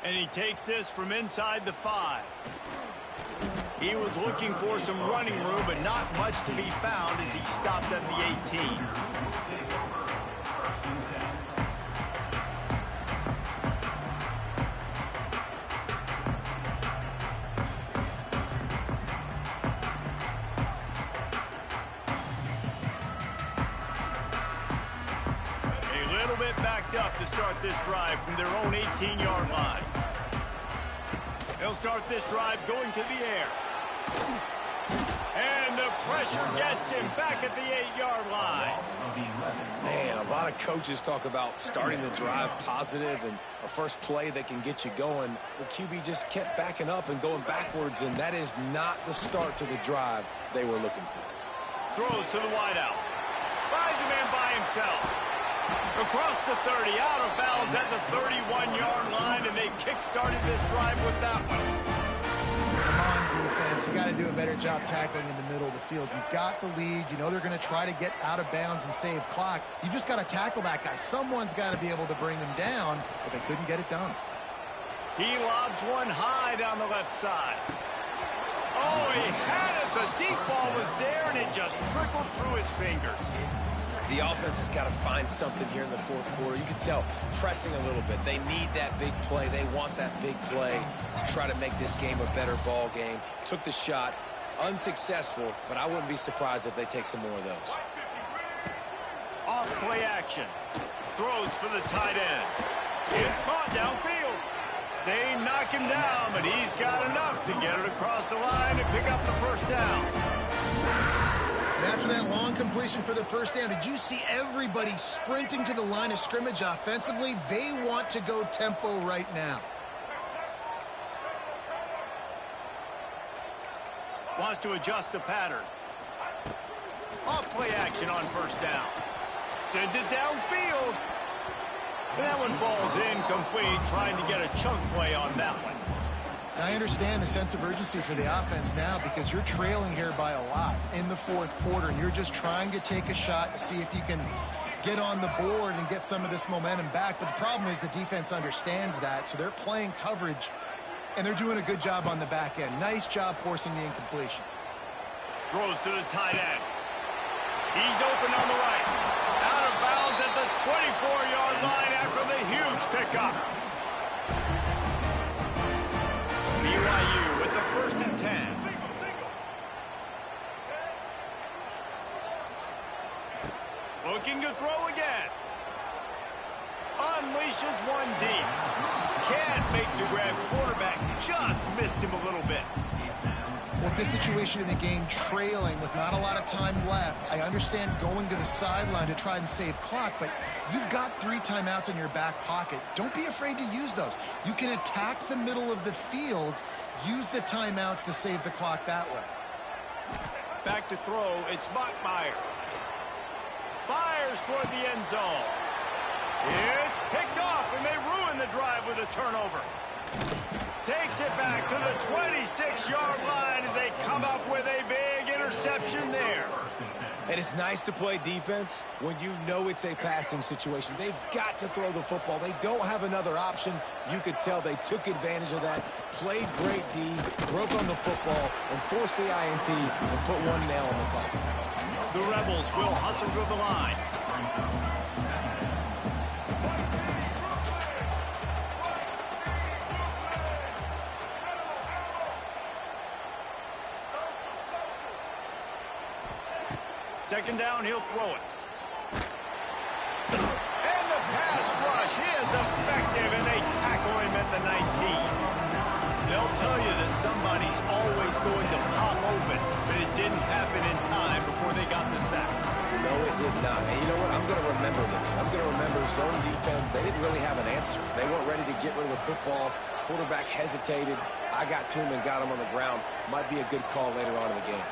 And he takes this from inside the 5. He was looking for some running room, but not much to be found as he stopped at the 18. A little bit backed up to start this drive from their own 18-yard line. They'll start this drive going to the air. And the pressure gets him back at the 8-yard line. Man, a lot of coaches talk about starting the drive positive and a first play that can get you going. The QB just kept backing up and going backwards, and that is not the start to the drive they were looking for. Throws to the wideout. Finds a man by himself. Across the 30, out of bounds at the 31-yard line, and they kick-started this drive with that one. Come on, defense. You got to do a better job tackling in the middle of the field. You've got the lead. You know they're going to try to get out of bounds and save clock. You just got to tackle that guy. Someone's got to be able to bring him down, but they couldn't get it done. He lobs one high down the left side. Oh, he had it. The deep ball was there, and it just trickled through his fingers. The offense has got to find something here in the 4th quarter. You can tell pressing a little bit. They need that big play. They want that big play to try to make this game a better ball game. Took the shot, unsuccessful, but I wouldn't be surprised if they take some more of those. Off play action. Throws for the tight end. It's caught downfield. They knock him down, but he's got enough to get it across the line and pick up the first down. And after that long completion for the first down, did you see everybody sprinting to the line of scrimmage offensively? They want to go tempo right now. Wants to adjust the pattern. Off play action on first down. Sends it downfield. And that one falls incomplete, trying to get a chunk play on that one. I understand the sense of urgency for the offense now because you're trailing here by a lot in the 4th quarter, and you're just trying to take a shot to see if you can get on the board and get some of this momentum back. But the problem is the defense understands that, so they're playing coverage, and they're doing a good job on the back end. Nice job forcing the incompletion. Throws to the tight end. He's open on the right. Out of bounds at the 24-yard line after the huge pickup. BYU with the 1st and 10. Looking to throw again. Unleashes one deep. Can't make the grab. Quarterback just missed him a little bit. With this situation in the game, trailing with not a lot of time left, I understand going to the sideline to try and save clock, but you've got 3 timeouts in your back pocket. Don't be afraid to use those. You can attack the middle of the field, use the timeouts to save the clock that way. Back to throw, it's Bachmeier. Fires toward the end zone. It's picked off, and they ruin the drive with a turnover. Takes it back to the 26-yard line as they come up with a big interception there. And it's nice to play defense when you know it's a passing situation. They've got to throw the football. They don't have another option. You could tell they took advantage of that, played great D, broke on the football, and forced the INT and put one nail on the coffin. The Rebels will hustle to the line. Second down, he'll throw it. And the pass rush, he is effective, and they tackle him at the 19. They'll tell you that somebody's always going to pop open, but it didn't happen in time before they got the sack. No, it did not. And you know what? I'm going to remember this. I'm going to remember zone defense. They didn't really have an answer. They weren't ready to get rid of the football. Quarterback hesitated. I got to him and got him on the ground. Might be a good call later on in the game.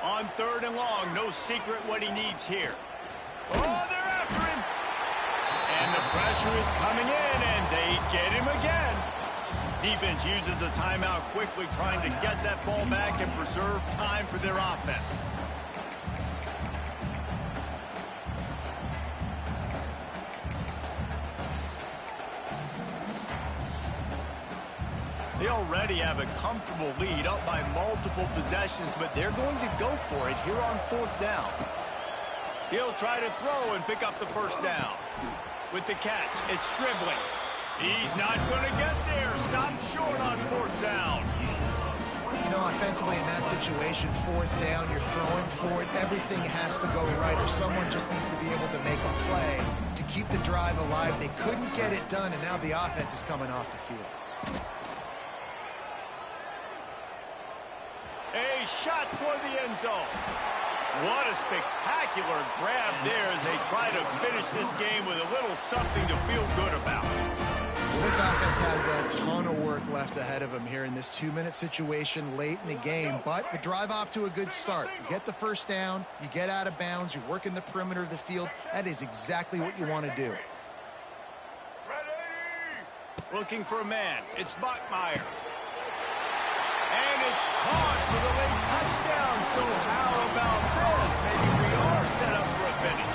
On third and long, no secret what he needs here. Oh, they're after him. And the pressure is coming in, and they get him again. Defense uses a timeout quickly, trying to get that ball back and preserve time for their offense. They already have a comfortable lead, up by multiple possessions, but they're going to go for it here on fourth down. He'll try to throw and pick up the first down. With the catch, it's dribbling. He's not going to get there. Stopped short on fourth down. You know, offensively in that situation, fourth down, you're throwing for it. Everything has to go right, or someone just needs to be able to make a play to keep the drive alive. They couldn't get it done, and now the offense is coming off the field. A shot toward the end zone. What a spectacular grab there as they try to finish this game with a little something to feel good about. Well, this offense has a ton of work left ahead of them here in this 2-minute situation late in the game, but the drive off to a good start. You get the first down, you get out of bounds, you work in the perimeter of the field. That is exactly what you want to do. Looking for a man. It's Bachmeier. And it's caught for the late touchdown. So how about this? Maybe we are set up for a finish.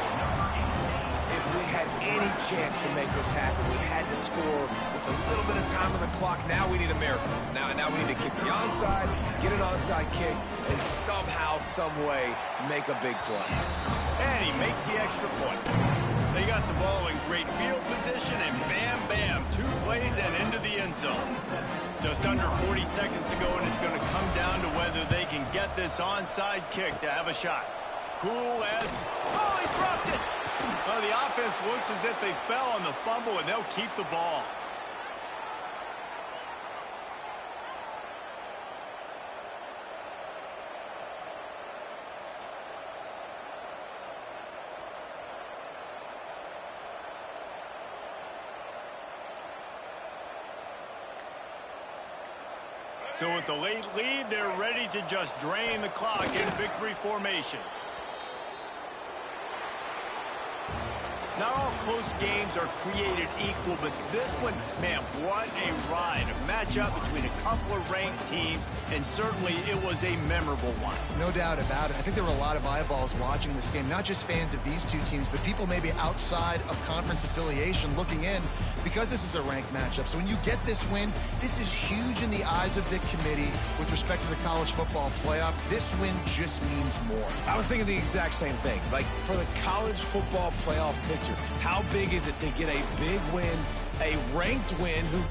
If we had any chance to make this happen, we had to score with a little bit of time on the clock. Now we need a miracle. Now we need to kick the onside, get an onside kick, and somehow, some way, make a big play. And he makes the extra point. They got the ball in great field position, and bam, bam, 2 plays and into the end zone. Just under 40 seconds to go, and it's going to come down to whether they can get this onside kick to have a shot. Cool as... Oh, he dropped it! Well, the offense looks as if they fell on the fumble, and they'll keep the ball. So with the late lead, they're ready to just drain the clock in victory formation. Not all close games are created equal, but this one, man, what a ride. A matchup between a couple of ranked teams, and certainly it was a memorable one. No doubt about it. I think there were a lot of eyeballs watching this game, not just fans of these two teams, but people maybe outside of conference affiliation looking in because this is a ranked matchup. So when you get this win, this is huge in the eyes of the committee with respect to the college football playoff. This win just means more. I was thinking the exact same thing. Like, for the college football playoff picture, how big is it to get a big win, a ranked win who...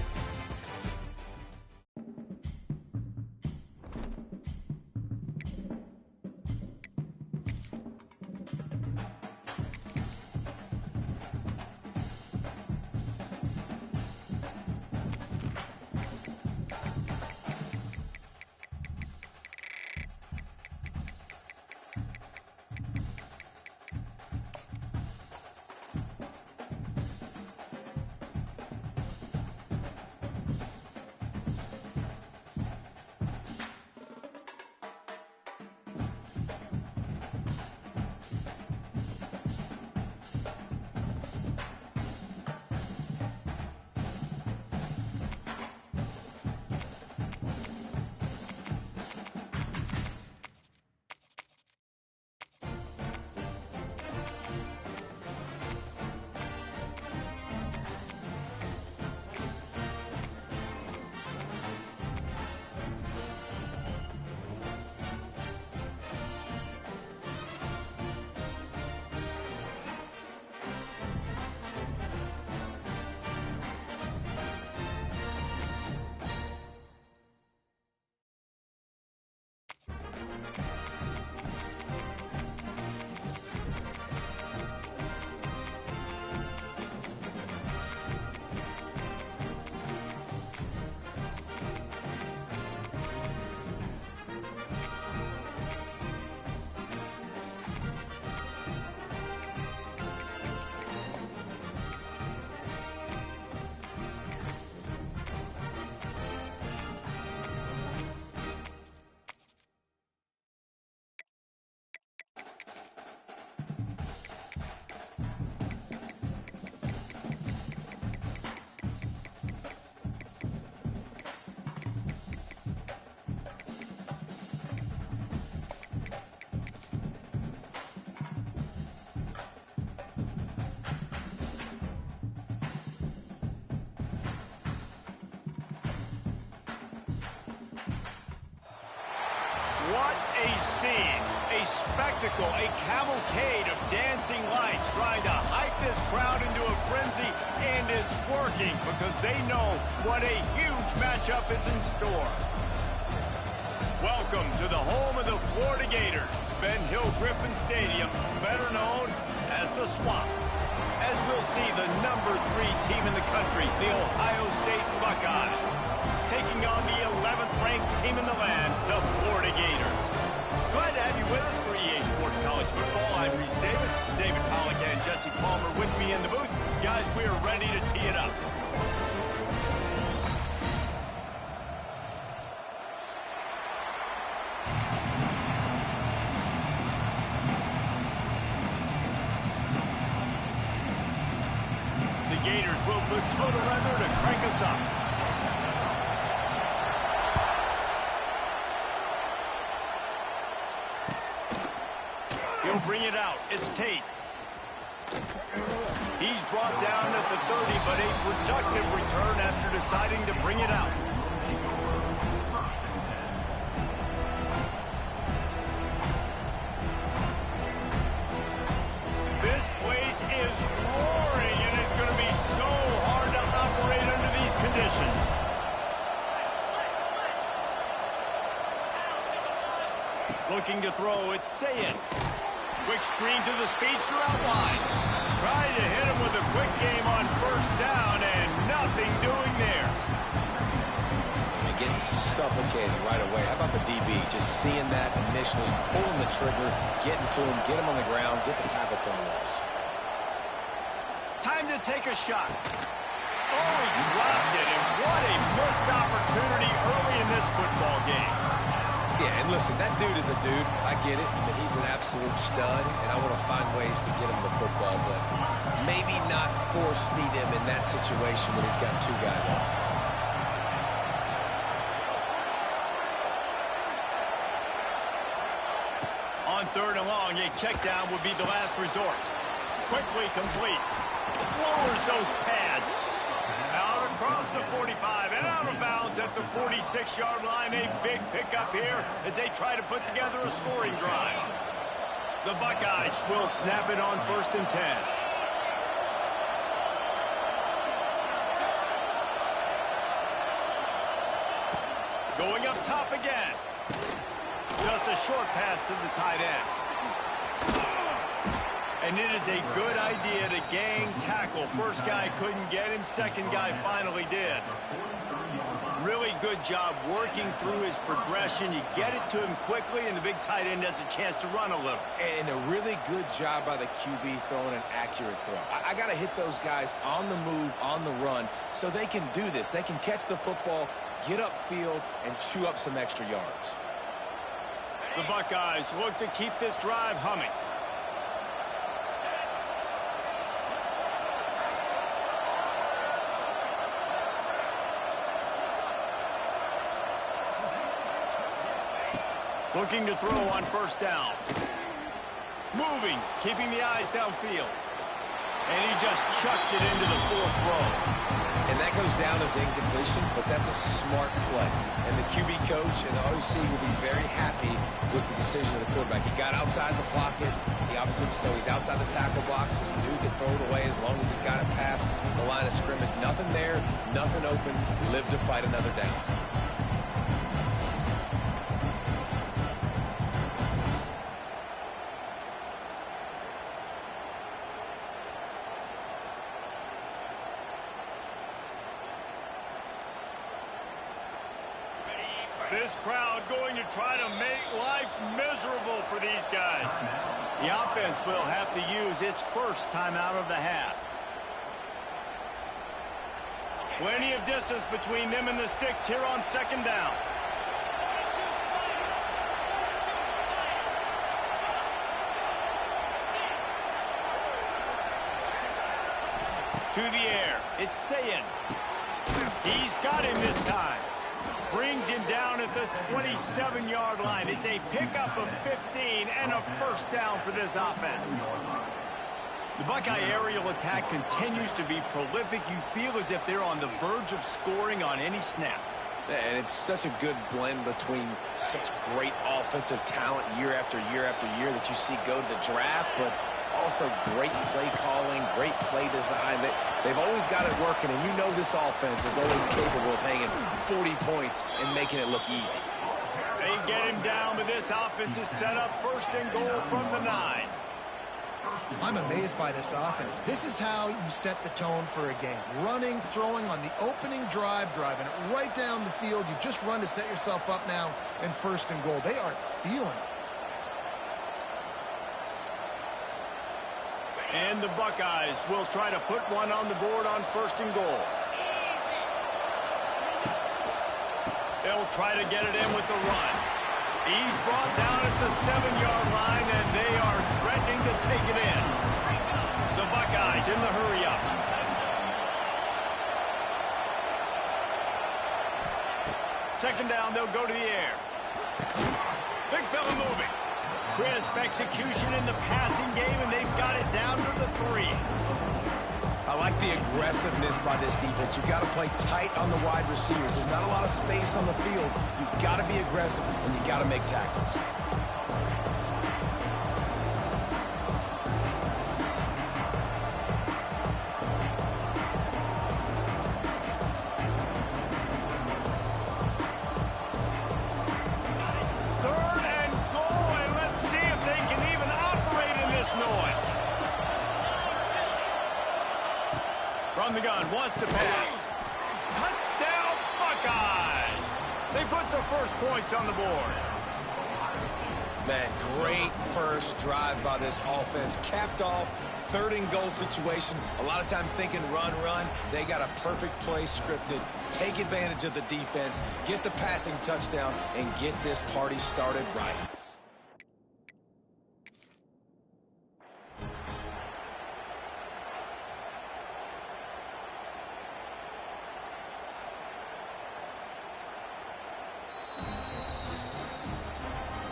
What a scene, a spectacle, a cavalcade of dancing lights trying to hype this crowd into a frenzy, and it's working because they know what a huge matchup is in store. Welcome to the home of the Florida Gators, Ben Hill Griffin Stadium, better known as the Swamp. As we'll see the number 3 team in the country, the Ohio State Buckeyes, taking on the 11th ranked team in the land, the Florida Gators. Glad to have you with us for EA Sports College Football. I'm Reese Davis, David Pollack and Jesse Palmer with me in the booth. Guys, we are ready to tee it up. The Gators will put total leather to crank us up. He'll bring it out. It's Tate. He's brought down at the 30, but a productive return after deciding to bring it out. This place is roaring, and it's going to be so hard to operate under these conditions. Looking to throw, it's Sayin. Quick screen to the speedster out wide. Trying to hit him with a quick game on first down, and nothing doing there. And getting suffocated right away. How about the DB? Just seeing that initially, pulling the trigger, getting to him, get him on the ground, get the tackle for a loss. Time to take a shot. Oh, he dropped it, and what a missed opportunity early in this football game. Yeah, and listen, that dude is a dude. I get it. But he's an absolute stud, and I want to find ways to get him the football, but maybe not force feed him in that situation when he's got 2 guys on. On 3rd and long, a check down would be the last resort. Quickly complete. Lowers those pads. Out across the 45 and out of bounds at the 46-yard line. A big pickup here as they try to put together a scoring drive. The Buckeyes will snap it on 1st and 10. Going up top again. Just a short pass to the tight end. And it is a good idea to gang tackle. First guy couldn't get him. Second guy finally did. Really good job working through his progression. You get it to him quickly, and the big tight end has a chance to run a little. And a really good job by the QB throwing an accurate throw. I got to hit those guys on the move, on the run, so they can do this. They can catch the football, get upfield, and chew up some extra yards. The Buckeyes look to keep this drive humming. Looking to throw on 1st down. Moving, keeping the eyes downfield. And he just chucks it into the 4th row. And that goes down as incompletion, but that's a smart play. And the QB coach and the OC will be very happy with the decision of the quarterback. He got outside the pocket. He obviously, so he's outside the tackle box. He knew he could throw it away as long as he got it past the line of scrimmage. Nothing there, nothing open. Live to fight another down. This crowd going to try to make life miserable for these guys. The offense will have to use its first timeout of the half. Plenty of distance between them and the sticks here on 2nd down. To the air. It's Sayin. He's got him this time. Brings him down at the 27-yard line. It's a pickup of 15 and a 1st down for this offense. The Buckeye aerial attack continues to be prolific. You feel as if they're on the verge of scoring on any snap. And it's such a good blend between such great offensive talent year after year after year that you see go to the draft, but also great play calling, great play design. They've always got it working, and you know this offense is always capable of hanging 40 points and making it look easy. They get him down, but this offense is set up first and goal from the 9. I'm amazed by this offense. This is how you set the tone for a game. Running, throwing on the opening drive, driving it right down the field. You've just run to set yourself up now in first and goal. They are feeling it. And the Buckeyes will try to put one on the board on first and goal. They'll try to get it in with the run. He's brought down at the 7-yard line, and they are threatening to take it in. The Buckeyes in the hurry-up. Second down, they'll go to the air. Big fella moving. Crisp execution in the passing game, and they've got it down to the 3. I like the aggressiveness by this defense. You've got to play tight on the wide receivers. There's not a lot of space on the field. You've got to be aggressive, and you've got to make tackles. Third and goal, and let's see if they can even operate in this noise. From the gun, wants to pass. Touchdown, Buckeyes! They put the first points on the board. Man, great first drive by this offense. Capped off, third and goal situation. A lot of times thinking run, run. They got a perfect play scripted. Take advantage of the defense, get the passing touchdown, and get this party started right.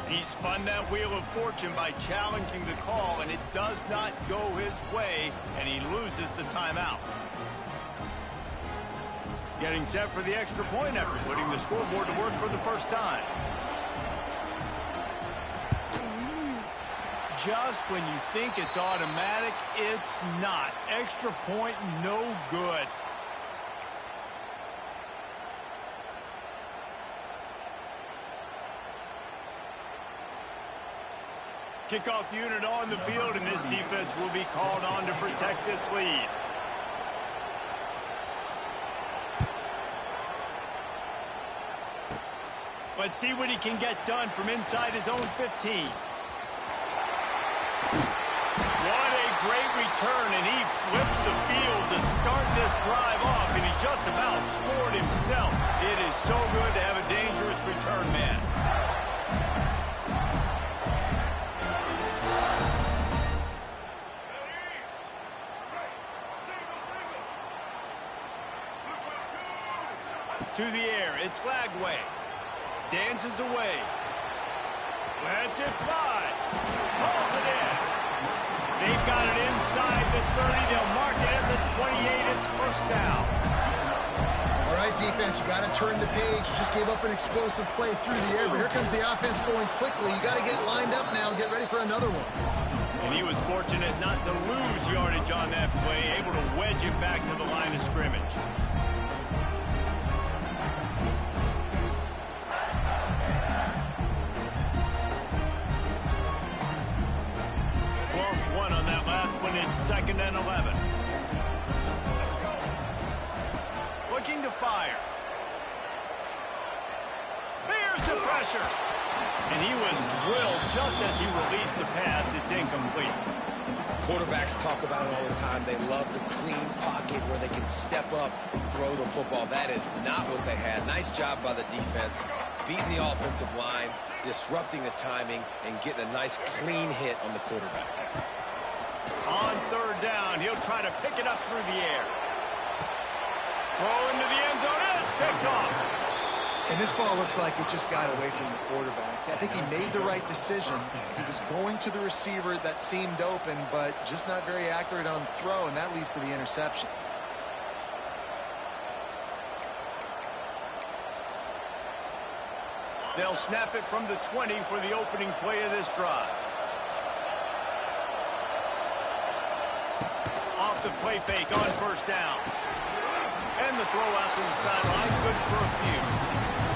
He spun that wheel of fortune by challenging the call, and it does not go his way, and he loses the timeout. Getting set for the extra point after putting the scoreboard to work for the first time. Just when you think it's automatic, it's not. Extra point, no good. Kickoff unit on the field, and this defense will be called on to protect this lead. Let's see what he can get done from inside his own 15. What a great return, and he flips the field to start this drive off, and he just about scored himself. It is so good to have a dangerous return man. To the air, it's Lagway. Dances away. Lets it fly. Pulls it in. They've got it inside the 30. They'll mark it at the 28. It's first down. All right, defense, you got to turn the page. You just gave up an explosive play through the air, but here comes the offense going quickly. You got to get lined up now and get ready for another one. And he was fortunate not to lose yardage on that play, able to wedge it back to the line of scrimmage. Lost one on that last one. It's second and 11. Looking to fire. There's the pressure. And he was drilled just as he released the pass. It's incomplete. Quarterbacks talk about it all the time. They love the clean pocket where they can step up, throw the football. That is not what they had. Nice job by the defense, beating the offensive line, disrupting the timing, and getting a nice clean hit on the quarterback. On third down, he'll try to pick it up through the air. Throw into the end zone, and it's picked off. And this ball looks like it just got away from the quarterback. I think he made the right decision. He was going to the receiver that seemed open, but just not very accurate on the throw, and that leads to the interception. They'll snap it from the 20 for the opening play of this drive. Off the play fake on first down. And the throw out to the sideline, good for a few.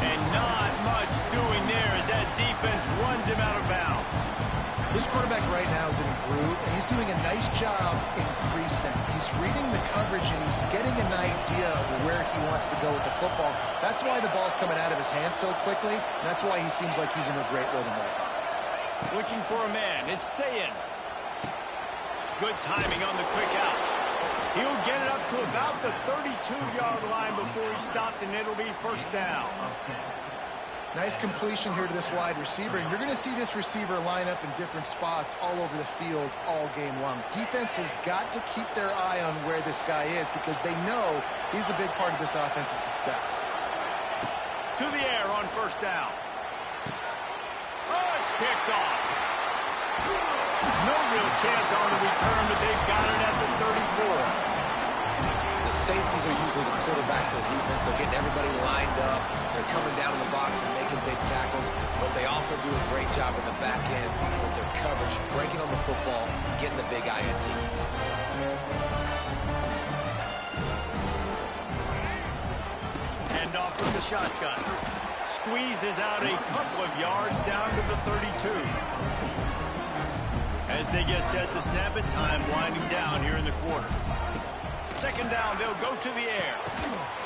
And not much doing there as that defense runs him out of bounds. This quarterback right now is in a groove, and he's doing a nice job in pre-snap. He's reading the coverage, and he's getting an idea of where he wants to go with the football. That's why the ball's coming out of his hands so quickly, and that's why he seems like he's in a great rhythm right now. Looking for a man, it's Sayin. Good timing on the quick out. He'll get it up to about the 32-yard line before he stopped, and it'll be first down. Nice completion here to this wide receiver, and you're going to see this receiver line up in different spots all over the field all game long. Defense has got to keep their eye on where this guy is because they know he's a big part of this offense's success. To the air on first down. Oh, it's picked off. No real chance on the return, but they've got it at the 34. The safeties are usually the quarterbacks of the defense. They're getting everybody lined up. They're coming down in the box and making big tackles, but they also do a great job in the back end with their coverage, breaking on the football, getting the big INT. Hand off from the shotgun. Squeezes out a couple of yards down to the 32. As they get set to snap it, time winding down here in the quarter. Second down, they'll go to the air.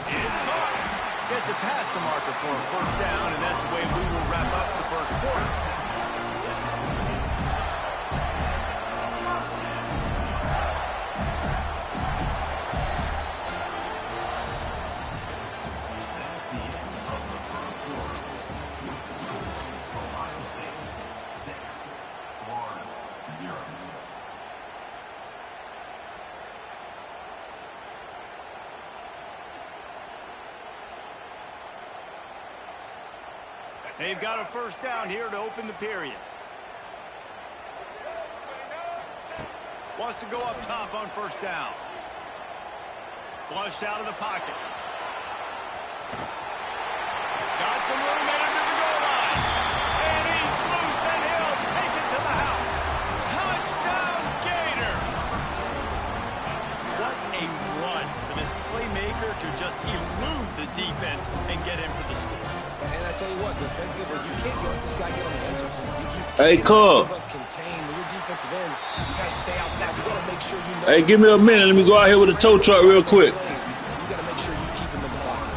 It's caught. Gets it past the marker for a first down, and that's the way we will wrap up the first quarter. Ohio State 6, Florida 0. They've got a first down here to open the period. Wants to go up top on first down. Flushed out of the pocket. Got some room in under the goal line. And he's loose, and he'll take it to the house. Touchdown, Gator. What a run for this playmaker to just elude the defense and get in for the score. And I tell you what, defensively, you can't let this guy get on the edges. Hey, Cub. Contain when your defensive ends. You got to stay outside. You got to make sure you know. Hey, give me a minute. Let me go out here with a tow truck real quick. You got to make sure you keep him in the pocket.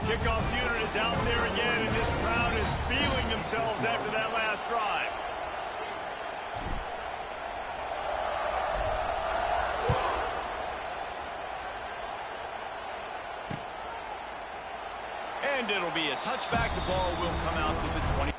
Kickoff unit is out there again, and this crowd is feeling themselves after that last drive. And it'll be a touchback. The ball will come out to the 20.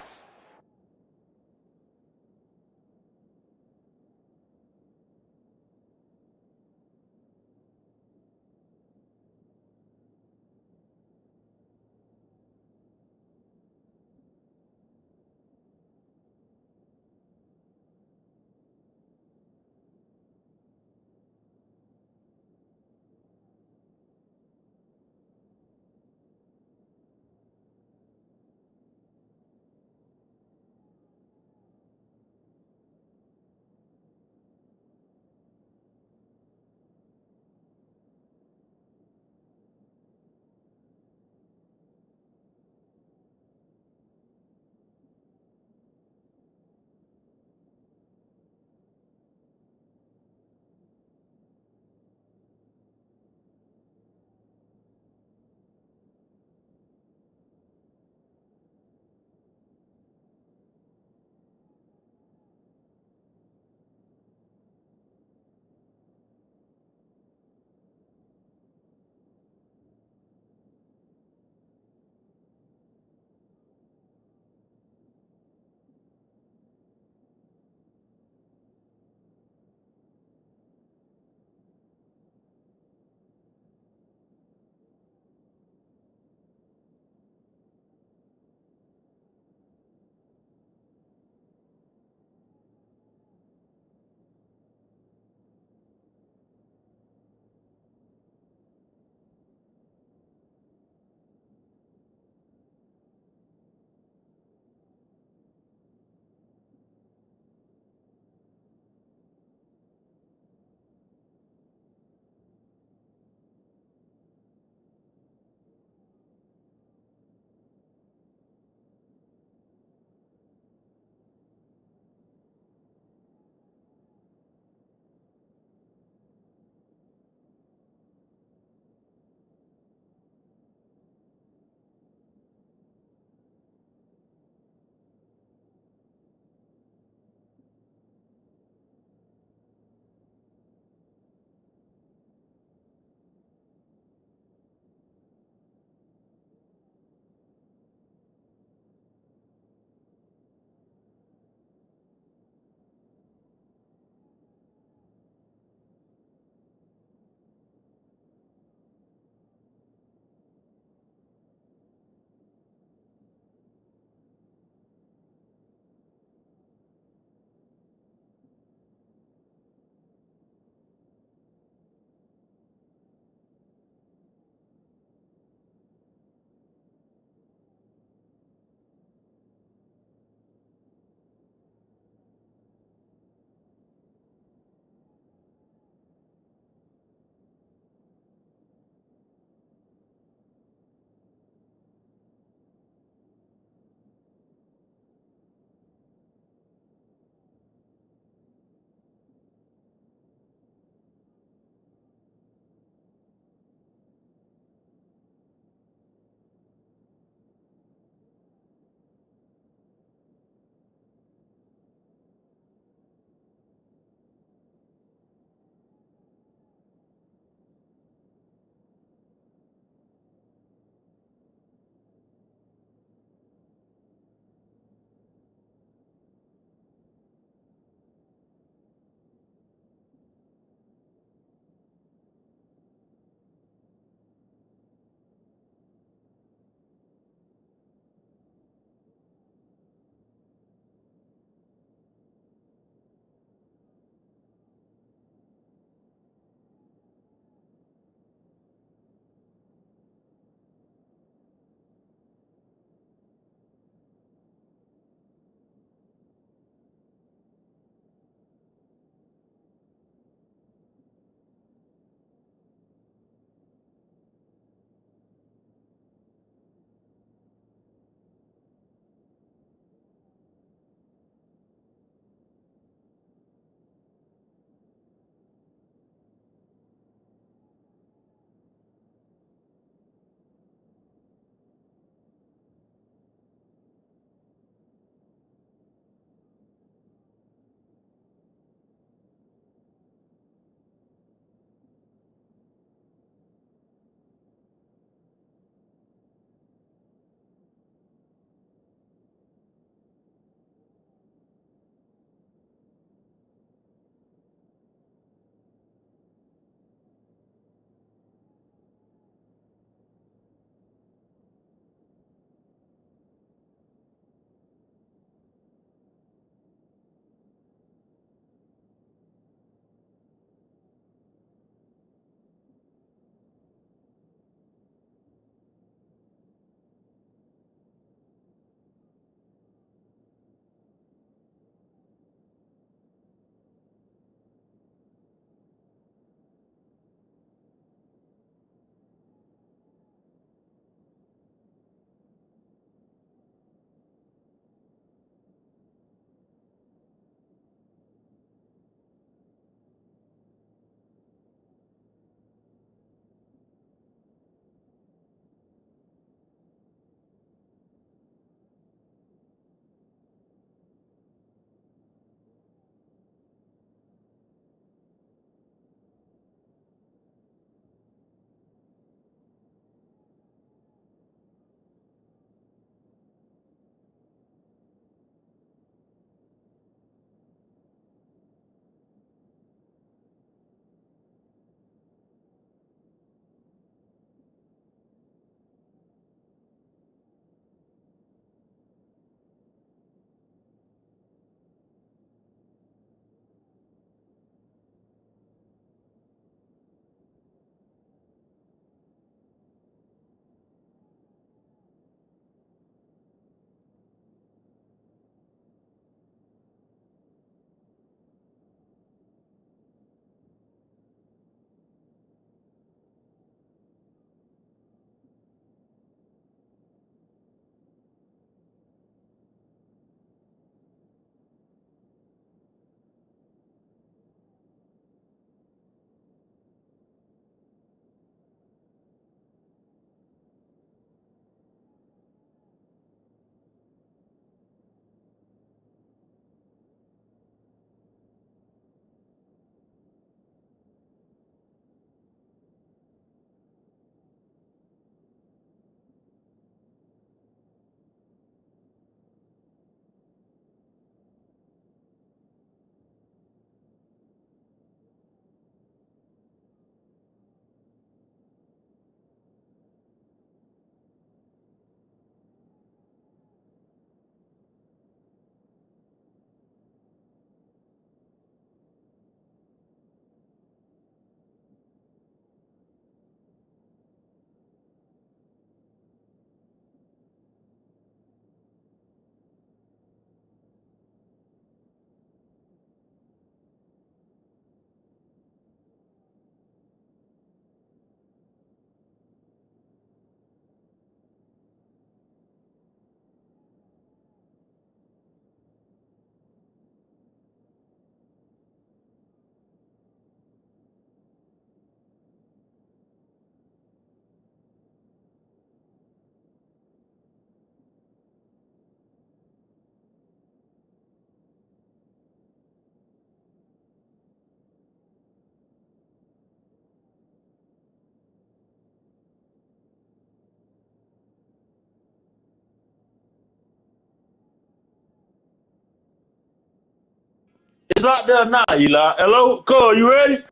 It's out there now, Eli. Hello, Cole, you ready? Let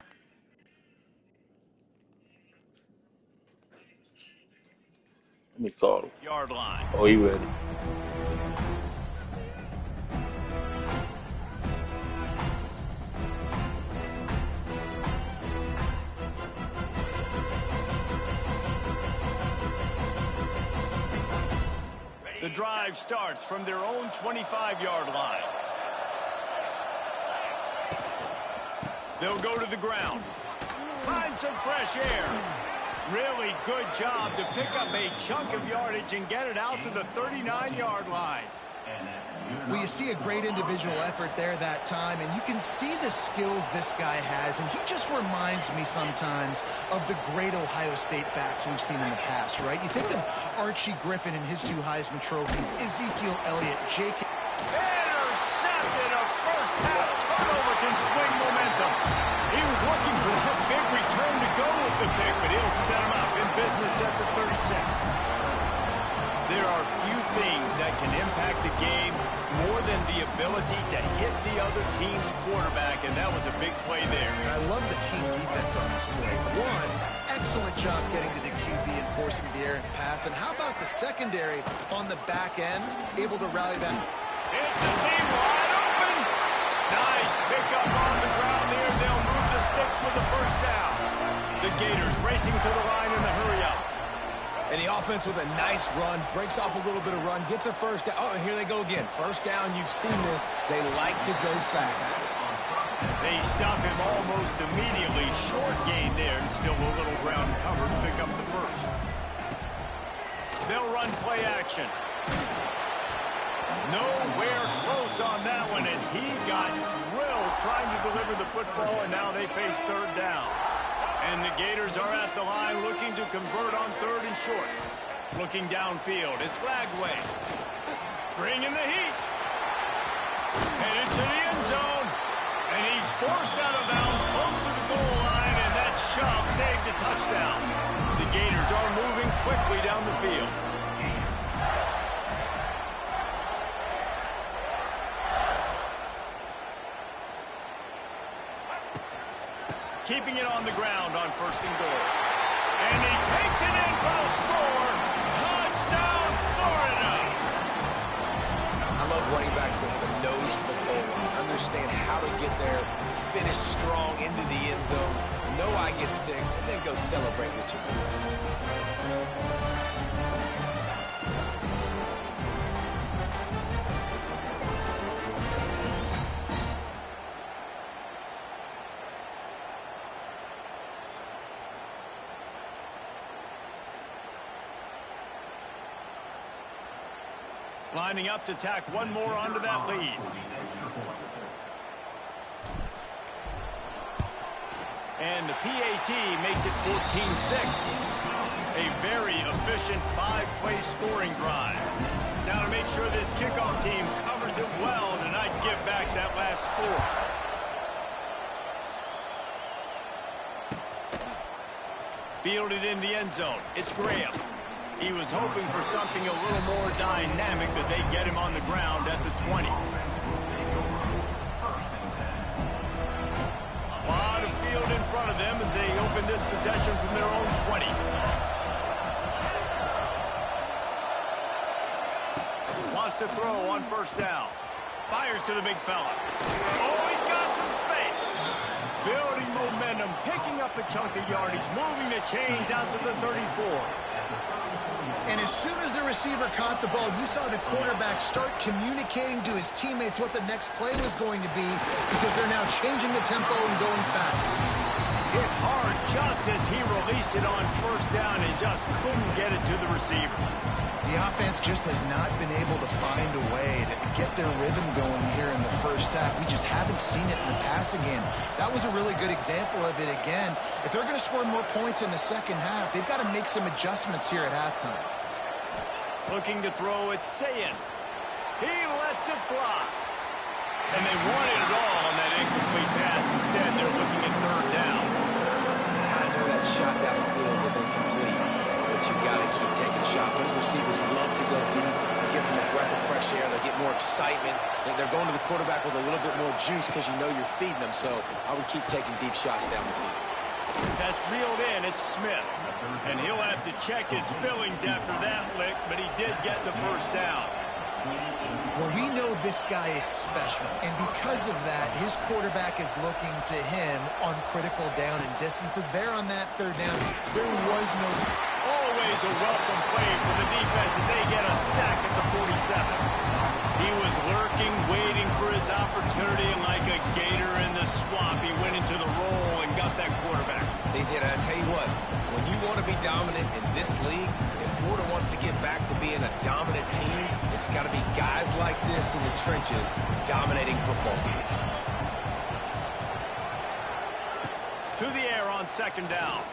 me call him. Yard line. Oh, he ready. The drive starts from their own 25-yard line. They'll go to the ground. Find some fresh air. Really good job to pick up a chunk of yardage and get it out to the 39-yard line. Well, you see a great individual effort there that time, and you can see the skills this guy has, and he just reminds me sometimes of the great Ohio State backs we've seen in the past, right? You think of Archie Griffin and his 2 Heisman trophies, Ezekiel Elliott, Jake... Intercepted. A first-half turnover can swing momentum. He was looking for that big return to go with the pick, but he'll set him up in business at the 36. There are few things that can impact a game more than the ability to hit the other team's quarterback, and that was a big play there. I love the team defense on this play. One, excellent job getting to the QB and forcing the errant pass. And how about the secondary on the back end, able to rally that? It's a seam wide open. Nice pickup on the ground there. They'll move the sticks with the first down. The Gators racing to the line in the hurry-up. And the offense with a nice run, breaks off a little bit of run, gets a first down. Oh, and here they go again. First down, you've seen this. They like to go fast. They stop him almost immediately. Short gain there, and still a little ground cover to pick up the first. They'll run play action. Nowhere close on that one as he got drilled trying to deliver the football, and now they face third down. And the Gators are at the line looking to convert on third and short. Looking downfield, it's Lagway. Bringing the heat. Headed to the end zone. And he's forced out of bounds close to the goal line, and that shove saved a touchdown. The Gators are moving quickly down the field. Keeping it on the ground on first and goal. And he takes it in for the score. Touchdown, Florida. I love running backs that have a nose for the goal line. Understand how to get there, finish strong into the end zone, know I get 6, and then go celebrate with your boys. Lining up to tack one more onto that lead. And the PAT makes it 14-6. A very efficient 5-play scoring drive. Now to make sure this kickoff team covers it well and not give back that last score. Fielded in the end zone. It's Graham. He was hoping for something a little more dynamic, but they get him on the ground at the 20. A lot of field in front of them as they open this possession from their own 20. Wants to throw on first down. Fires to the big fella. Oh, he's got some space. Building momentum, picking up a chunk of yardage, moving the chains out to the 34. And as soon as the receiver caught the ball, you saw the quarterback start communicating to his teammates what the next play was going to be because they're now changing the tempo and going fast. Hit hard just as he released it on first down and just couldn't get it to the receiver. The offense just has not been able to find a way to get their rhythm going here in the first half. We just haven't seen it in the passing game. That was a really good example of it again. If they're going to score more points in the second half, they've got to make some adjustments here at halftime. Looking to throw it, Sayin. He lets it fly. And they wanted it all on that incomplete pass. Instead, they're looking at third down. I know that shot down the field was incomplete, but you got to keep taking shots. Those receivers love to go deep, get gives them a breath of fresh air. They get more excitement. They're going to the quarterback with a little bit more juice because you know you're feeding them. So I would keep taking deep shots down the field. That's reeled in. It's Smith. And he'll have to check his fillings after that lick, but he did get the first down. Well, we know this guy is special, and because of that, his quarterback is looking to him on critical down and distances. There on that third down, there was no... Always a welcome play for the defense as they get a sack at the 47. He was lurking, waiting for his opportunity, and like a gator in the swamp, he went into the roll and got that quarterback. They did. I tell you what, when you want to be dominant in this league, if Florida wants to get back to being a dominant team, it's got to be guys like this in the trenches dominating football games. To the air on second down.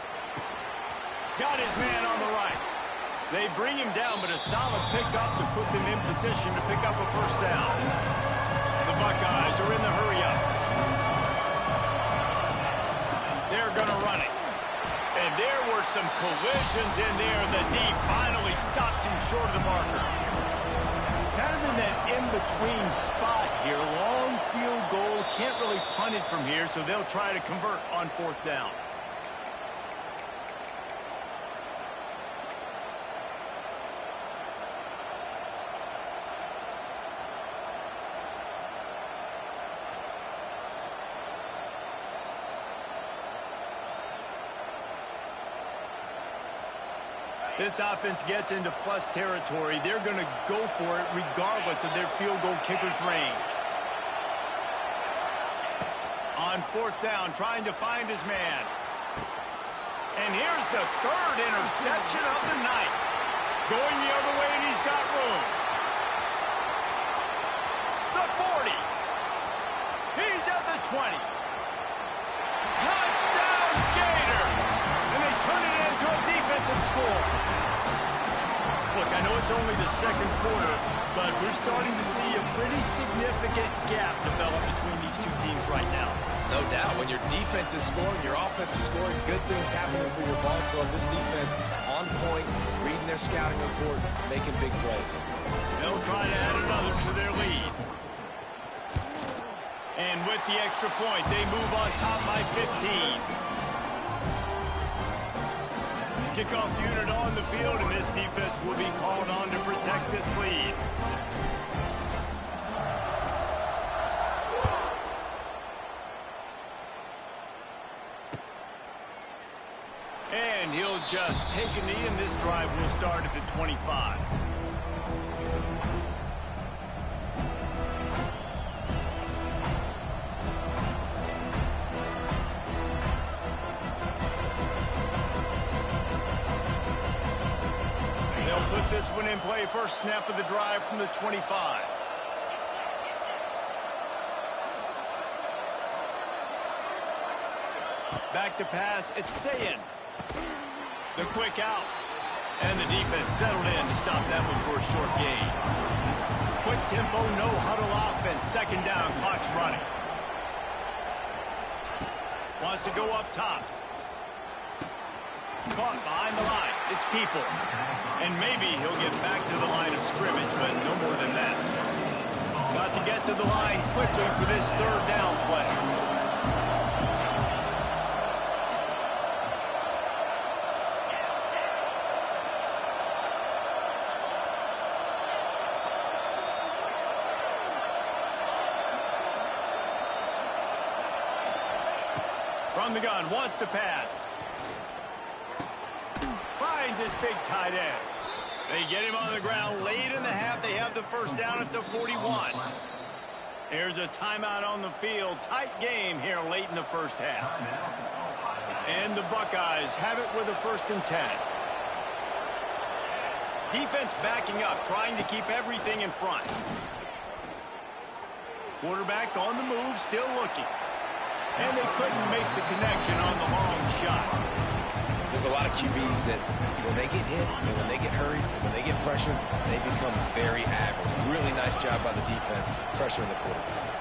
Got his man on the right. They bring him down, but a solid pickup to put them in position to pick up a first down. The Buckeyes are in the hurry-up. They're going to run it. And there were some collisions in there. The D finally stops him short of the marker. Kind of in that in-between spot here. Long field goal. Can't really punt it from here, so they'll try to convert on fourth down. This offense gets into plus territory. They're going to go for it regardless of their field goal kicker's range. On fourth down, trying to find his man. And here's the third interception of the night. Going the other way, and he's got room. The 40. He's at the 20. Touchdown, Gator! And they turn it into a defensive score. Look, I know it's only the second quarter, but we're starting to see a pretty significant gap develop between these two teams right now. No doubt. When your defense is scoring, your offense is scoring, good things happening for your ball club. This defense on point, reading their scouting report, making big plays. They'll try to add another to their lead. And with the extra point, they move on top by 15. Kickoff unit on the field, and this defense will be called on to protect this lead. And he'll just take a knee, and this drive will start at the 25. Put this one in play. First snap of the drive from the 25. Back to pass. It's Sayin. The quick out. And the defense settled in to stop that one for a short gain. Quick tempo, no huddle offense. Second down, clock's running. Wants to go up top. Caught behind the line. It's Peoples. And maybe he'll get back to the line of scrimmage, but no more than that. Got to get to the line quickly for this third down play. From the gun, wants to pass. Finds his big tight end. They get him on the ground late in the half. They have the first down at the 41. There's a timeout on the field. Tight game here late in the first half. And the Buckeyes have it with a 1st and 10. Defense backing up, trying to keep everything in front. Quarterback on the move, still looking. And they couldn't make the connection on the long shot. There's a lot of QBs that when they get hit and when they get hurried and when they get pressured, they become very average. Really nice job by the defense pressuring the quarterback.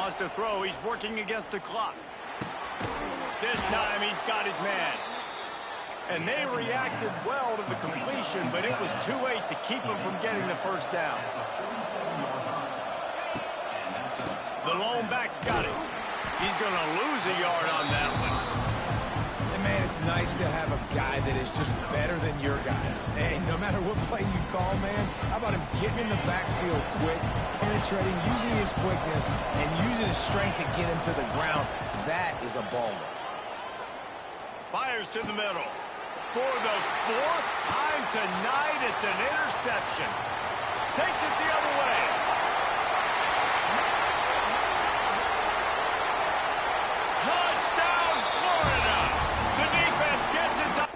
Wants to throw. He's working against the clock. This time he's got his man. And they reacted well to the completion, but it was too late to keep him from getting the first down. The lone back's got it. He's going to lose a yard on that one. And man, it's nice to have a guy that is just better than your guys. Hey, no matter what play you call, man, how about him getting in the backfield quick, penetrating, using his quickness, and using his strength to get him to the ground. That is a baller. Fires to the middle. For the fourth time tonight, it's an interception. Takes it the other way. Touchdown, Florida! The defense gets it done.